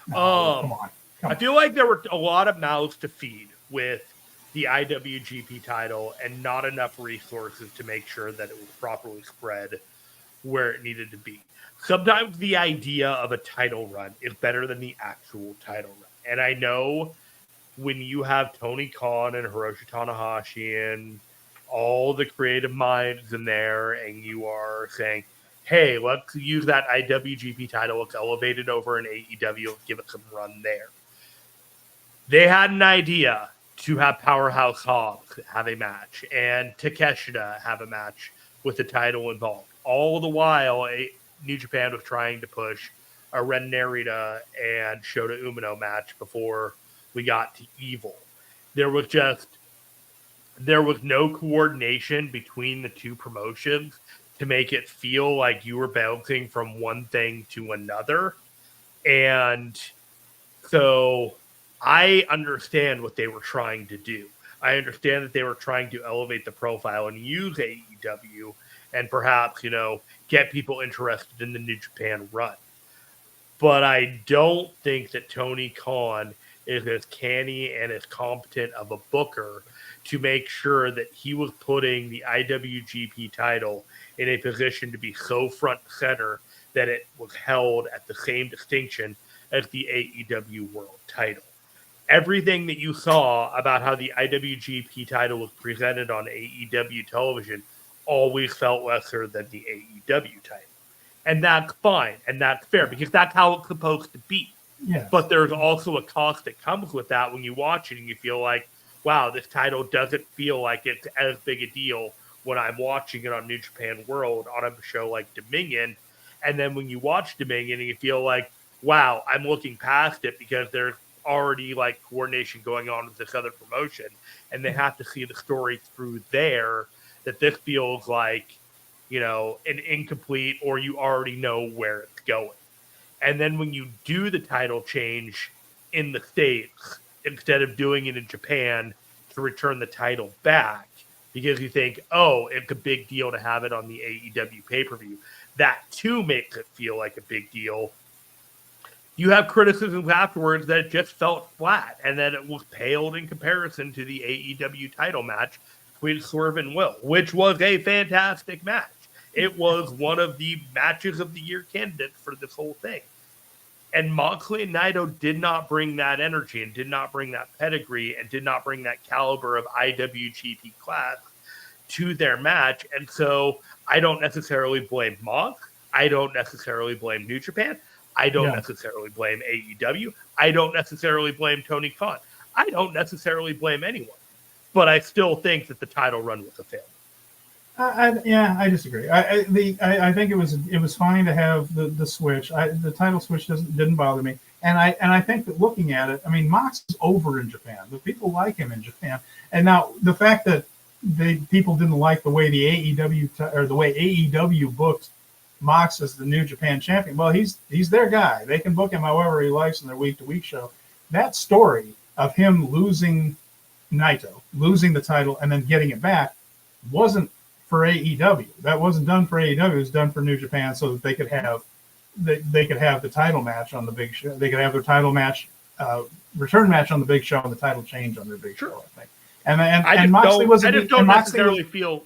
No, come on. I feel like there were a lot of mouths to feed with the IWGP title and not enough resources to make sure that it was properly spread where it needed to be. Sometimes the idea of a title run is better than the actual title run. And I know when you have Tony Khan and Hiroshi Tanahashi and all the creative minds in there, and you are saying, hey, let's use that IWGP title, let's elevate it over in AEW, give it some run there. They had an idea to have Powerhouse Hobbs have a match and Takeshita have a match with the title involved. All the while, New Japan was trying to push a Ren Narita and Shota Umino match before we got to Evil. There was no coordination between the two promotions to make it feel like you were bouncing from one thing to another. And so I understand what they were trying to do. I understand that they were trying to elevate the profile and use AEW and perhaps, get people interested in the New Japan run. But I don't think that Tony Khan is as canny and as competent of a booker to make sure that he was putting the IWGP title in a position to be so front and center that it was held at the same distinction as the AEW World title. Everything that you saw about how the IWGP title was presented on AEW television always felt lesser than the AEW title. And that's fine, and that's fair, because that's how it's supposed to be. Yeah. But there's also a cost that comes with that when you watch it and you feel like, wow, this title doesn't feel like it's as big a deal when I'm watching it on New Japan World on a show like Dominion. And then when you watch Dominion and you feel like, wow, I'm looking past it because there's already like coordination going on with this other promotion and they have to see the story through there, that this feels like, an incomplete, or you already know where it's going. And then when you do the title change in the States, instead of doing it in Japan to return the title back, because you think, oh, it's a big deal to have it on the AEW pay-per-view, that too makes it feel like a big deal. You have criticisms afterwards that it just felt flat and that it was paled in comparison to the AEW title match between Swerve and Will, which was a fantastic match. It was one of the matches of the year candidates for this whole thing. And Moxley and Naito did not bring that energy and did not bring that pedigree and did not bring that caliber of IWGP class to their match. And so I don't necessarily blame Mox. I don't necessarily blame New Japan. I don't necessarily blame AEW. I don't necessarily blame Tony Khan. I don't necessarily blame anyone. But I still think that the title run was a failure. I disagree. I think it was fine to have the switch. The title switch didn't bother me, and I think that looking at it, I mean, Mox is over in Japan. The people like him in Japan, and now the fact that people didn't like the way the AEW booked Mox as the New Japan champion. Well, he's their guy. They can book him however he likes in their week-to-week show. That story of him losing Naito, losing the title, and then getting it back wasn't for AEW. That wasn't done for AEW. It was done for New Japan so that they could have the title match on the big show. They could have their title match, return match on the big show, and the title change on their big show, I think. And Moxley was. I just don't necessarily feel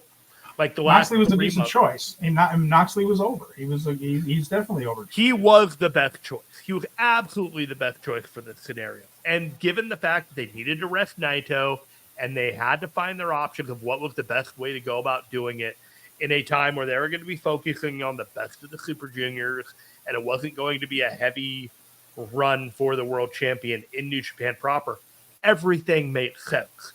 like the last. Moxley was a decent choice. And Moxley was over. He's definitely over. He was the best choice. He was absolutely the best choice for this scenario. And given the fact that they needed to rest Naito, and they had to find their options of what was the best way to go about doing it in a time where they were going to be focusing on the best of the Super Juniors, and it wasn't going to be a heavy run for the world champion in New Japan proper. Everything made sense.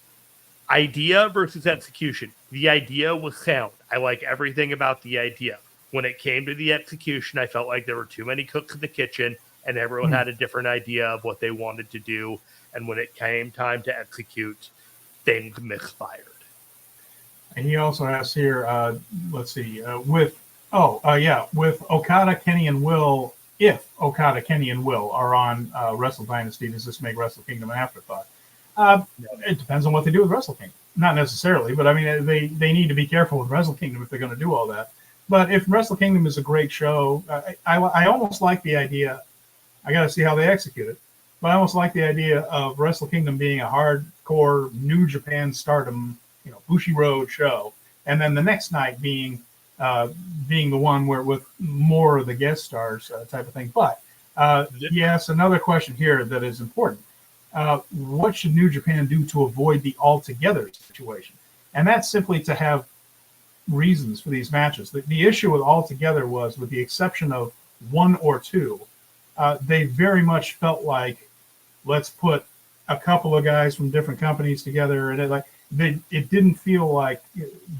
Idea versus execution. The idea was sound. I like everything about the idea. When it came to the execution, I felt like there were too many cooks in the kitchen, and everyone had a different idea of what they wanted to do. And when it came time to execute, things misfired. And he also asks here, with Okada, Kenny, and Will, if Okada, Kenny, and Will are on Wrestle Dynasty, does this make Wrestle Kingdom an afterthought? It depends on what they do with Wrestle Kingdom. Not necessarily, but I mean, they need to be careful with Wrestle Kingdom if they're going to do all that. But if Wrestle Kingdom is a great show, I almost like the idea. I got to see how they execute it. But I almost like the idea of Wrestle Kingdom being a hardcore New Japan Stardom, Bushiroad show, and then the next night being the one where with more of the guest stars type of thing. But yes, another question here that is important: what should New Japan do to avoid the altogether situation? And that's simply to have reasons for these matches. The issue with altogether was, with the exception of one or two, they very much felt like, let's put a couple of guys from different companies together, and it didn't feel like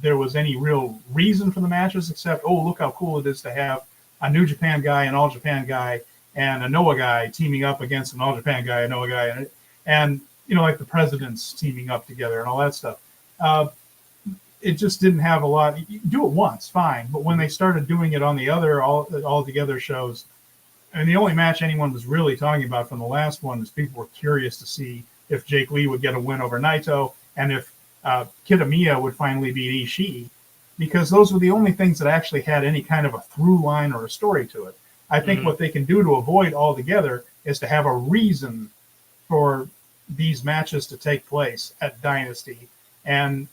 there was any real reason for the matches except, oh, look how cool it is to have a New Japan guy, an All Japan guy, and a Noah guy teaming up against an All Japan guy, a Noah guy, and like the presidents teaming up together and all that stuff. It just didn't have a lot. You do it once, fine, but when they started doing it on the other all together shows. And the only match anyone was really talking about from the last one is people were curious to see if Jake Lee would get a win over Naito and if Kitamiya would finally beat Ishii, because those were the only things that actually had any kind of a through line or a story to it. I think what they can do to avoid altogether is to have a reason for these matches to take place at Dynasty, and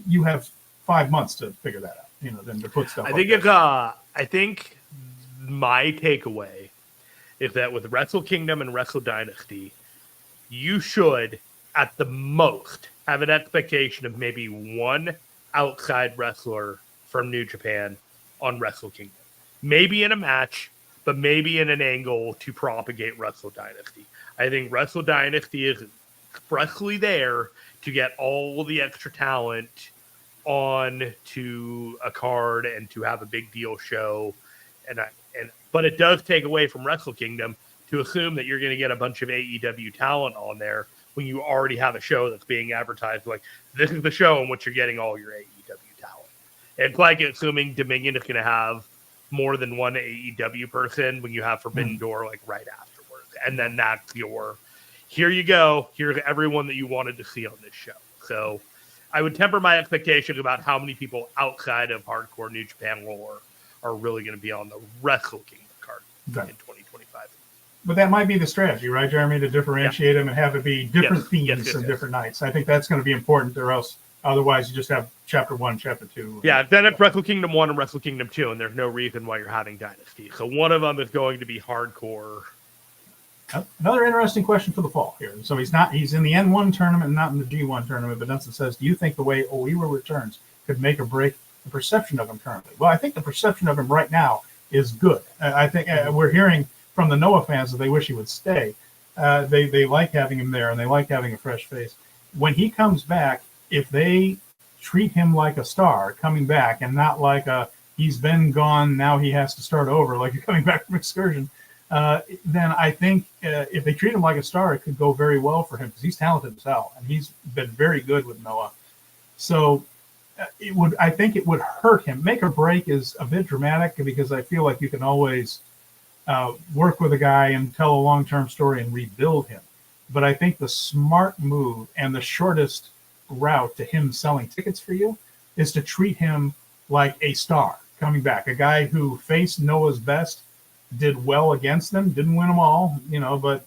you have 5 months to figure that out. Then to put stuff. I think my takeaway is that with Wrestle Kingdom and Wrestle Dynasty, you should, at the most, have an expectation of maybe one outside wrestler from New Japan on Wrestle Kingdom. Maybe in a match, but maybe in an angle to propagate Wrestle Dynasty. I think Wrestle Dynasty is expressly there to get all the extra talent on to a card and to have a big deal show. But it does take away from Wrestle Kingdom to assume that you're going to get a bunch of AEW talent on there when you already have a show that's being advertised like, this is the show in which you're getting all your AEW talent. It's like assuming Dominion is going to have more than one AEW person when you have Forbidden Door like right afterwards. And then that's here you go. Here's everyone that you wanted to see on this show. So I would temper my expectations about how many people outside of hardcore New Japan lore are really going to be on the Wrestle Kingdom card in 2025. But that might be the strategy, right, Jeremy, to differentiate them and have it be different themes and different nights. I think that's going to be important, or else otherwise you just have Chapter 1, Chapter 2. Yeah, then it's Wrestle Kingdom 1 and Wrestle Kingdom 2, and there's no reason why you're having Dynasty. So one of them is going to be hardcore. Another interesting question for the fall here. So he's in the N1 tournament and not in the G1 tournament, but Benson says, do you think the way Oiwa returns could make or break the perception of him currently. Well, I think the perception of him right now is good. I think we're hearing from the Noah fans that they wish he would stay. They like having him there, and they like having a fresh face. When he comes back, if they treat him like a star coming back and not like he's been gone, now he has to start over, like you're coming back from excursion, then I think if they treat him like a star, it could go very well for him because he's talented as hell, and he's been very good with Noah. So I think it would hurt him. Make or break is a bit dramatic because I feel like you can always work with a guy and tell a long-term story and rebuild him. But I think the smart move and the shortest route to him selling tickets for you is to treat him like a star coming back, a guy who faced Noah's best, did well against them, didn't win them all, but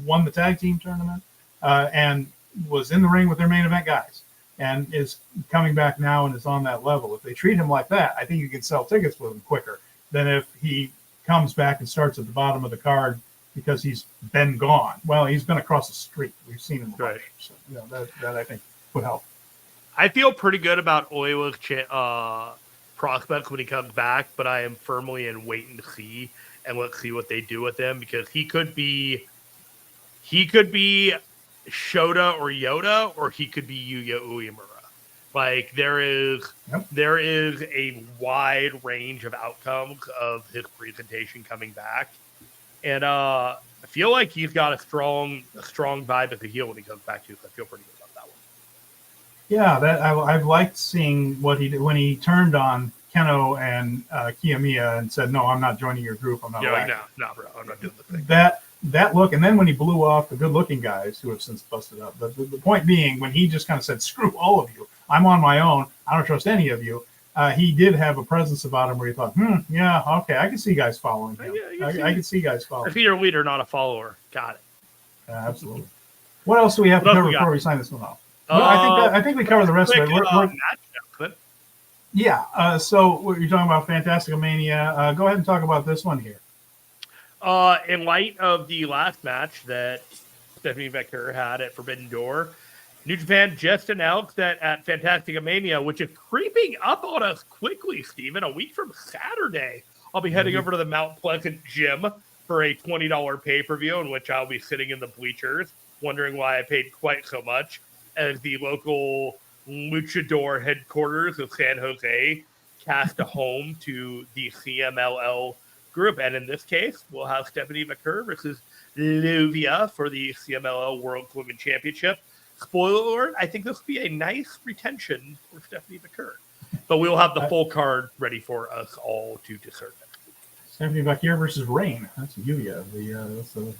won the tag team tournament and was in the ring with their main event guys and is coming back now and is on that level. If they treat him like that, I think you can sell tickets with him quicker than if he comes back and starts at the bottom of the card because he's been gone. Well, he's been across the street. We've seen him. Right. So, that I think would help. I feel pretty good about Oiwa's prospects when he comes back, but I am firmly in wait and see, and let's see what they do with him because he could be Shota or Yoda, or he could be Yuya Uemura. Like there is a wide range of outcomes of his presentation coming back, and I feel like he's got a strong vibe as a heel when he comes back too. So I feel pretty good about that one. Yeah, I've liked seeing what he did when he turned on Keno and Kiyomiya and said, "No, I'm not joining your group. I'm not." Yeah, no, bro, I'm not doing the thing. That look, and then when he blew off the good-looking guys who have since busted up. But the point being, when he just kind of said, "Screw all of you, I'm on my own. I don't trust any of you," he did have a presence about him where you thought, yeah, okay, I can see guys following him. I can see guys following. I see your leader, not a follower. Got it. Absolutely. What else do we have to cover before we sign this one off? Well, I think we covered the rest of it. Yeah. So you're talking about Fantasticomania. Go ahead and talk about this one here. In light of the last match that Stephanie Vector had at Forbidden Door, New Japan just announced that at Fantasticomania, which is creeping up on us quickly, Steven, a week from Saturday, I'll be heading over to the Mount Pleasant Gym for a $20 pay-per-view in which I'll be sitting in the bleachers, wondering why I paid quite so much, as the local luchador headquarters of San Jose cast a home to the CMLL group. And in this case, we'll have Stephanie McCurr versus Luvia for the CMLL World Women Championship. Spoiler alert, I think this will be a nice retention for Stephanie McCurr. But we'll have the full card ready for us all to discern next week. Stephanie McCurr versus Rain. That's Yuya.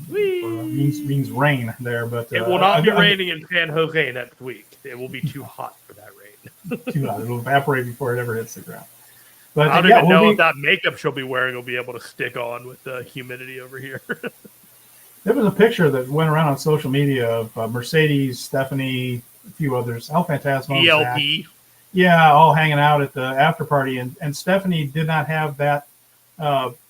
Means rain there. But it will not be raining in San Jose next week. It will be too hot for that rain. Too hot. It will evaporate before it ever hits the ground. But I don't even know if that makeup she'll be wearing will be able to stick on with the humidity over here. There was a picture that went around on social media of Mercedes, Stephanie, a few others, El Phantasmo, ELP. Yeah, all hanging out at the after party. And Stephanie did not have that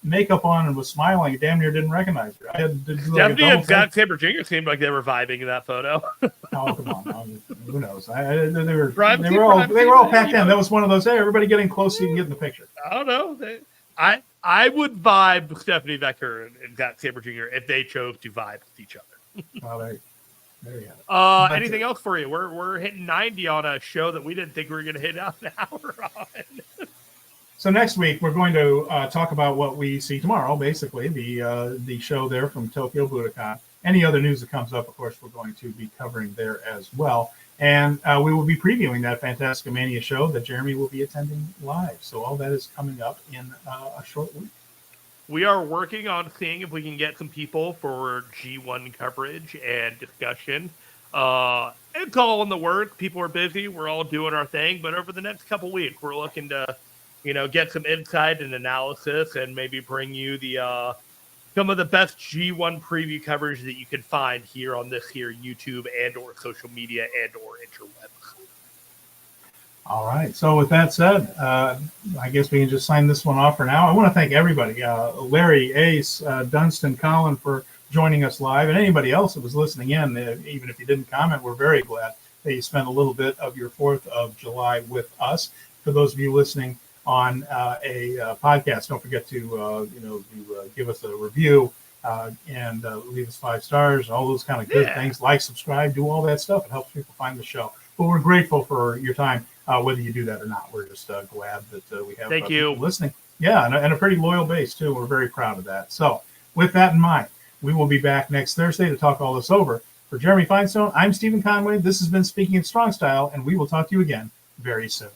makeup on and was smiling. Damn near didn't recognize her. I had to do Stephanie and Zack Sabre Jr. seemed like they were vibing in that photo. Oh, come on. Who knows? They were all packed in. That was one of those, hey, everybody getting close so you can get in the picture. I don't know. I would vibe with Stephanie Becker and Zack Sabre Jr. if they chose to vibe with each other. Well, there you have it. Anything else for you? We're hitting 90 on a show that we didn't think we were going to hit out an hour on. So next week we're going to talk about what we see tomorrow, basically the show there from Tokyo Budokan. Any other news that comes up, of course, we're going to be covering there as well. And we will be previewing that Fantasticomania show that Jeremy will be attending live. So all that is coming up in a short week. We are working on seeing if we can get some people for G1 coverage and discussion. It's all in the works. People are busy. We're all doing our thing. But over the next couple weeks, we're looking to, get some insight and analysis and maybe bring you the some of the best G1 preview coverage that you can find here on this here YouTube and or social media and or interwebs. All right. So with that said, I guess we can just sign this one off for now. I want to thank everybody, Larry, Ace, Dunstan, Colin for joining us live, and anybody else that was listening in, even if you didn't comment, we're very glad. that you spend a little bit of your 4th of July with us. For those of you listening on a podcast, don't forget to give us a review and leave us 5 stars, all those kind of good things. Like, subscribe, do all that stuff. It helps people find the show. But we're grateful for your time, whether you do that or not. We're just glad that we have people listening. Yeah, and a pretty loyal base, too. We're very proud of that. So with that in mind, we will be back next Thursday to talk all this over. For Jeremy Finestone, I'm Stephen Conway. This has been Speaking in Strong Style, and we will talk to you again very soon.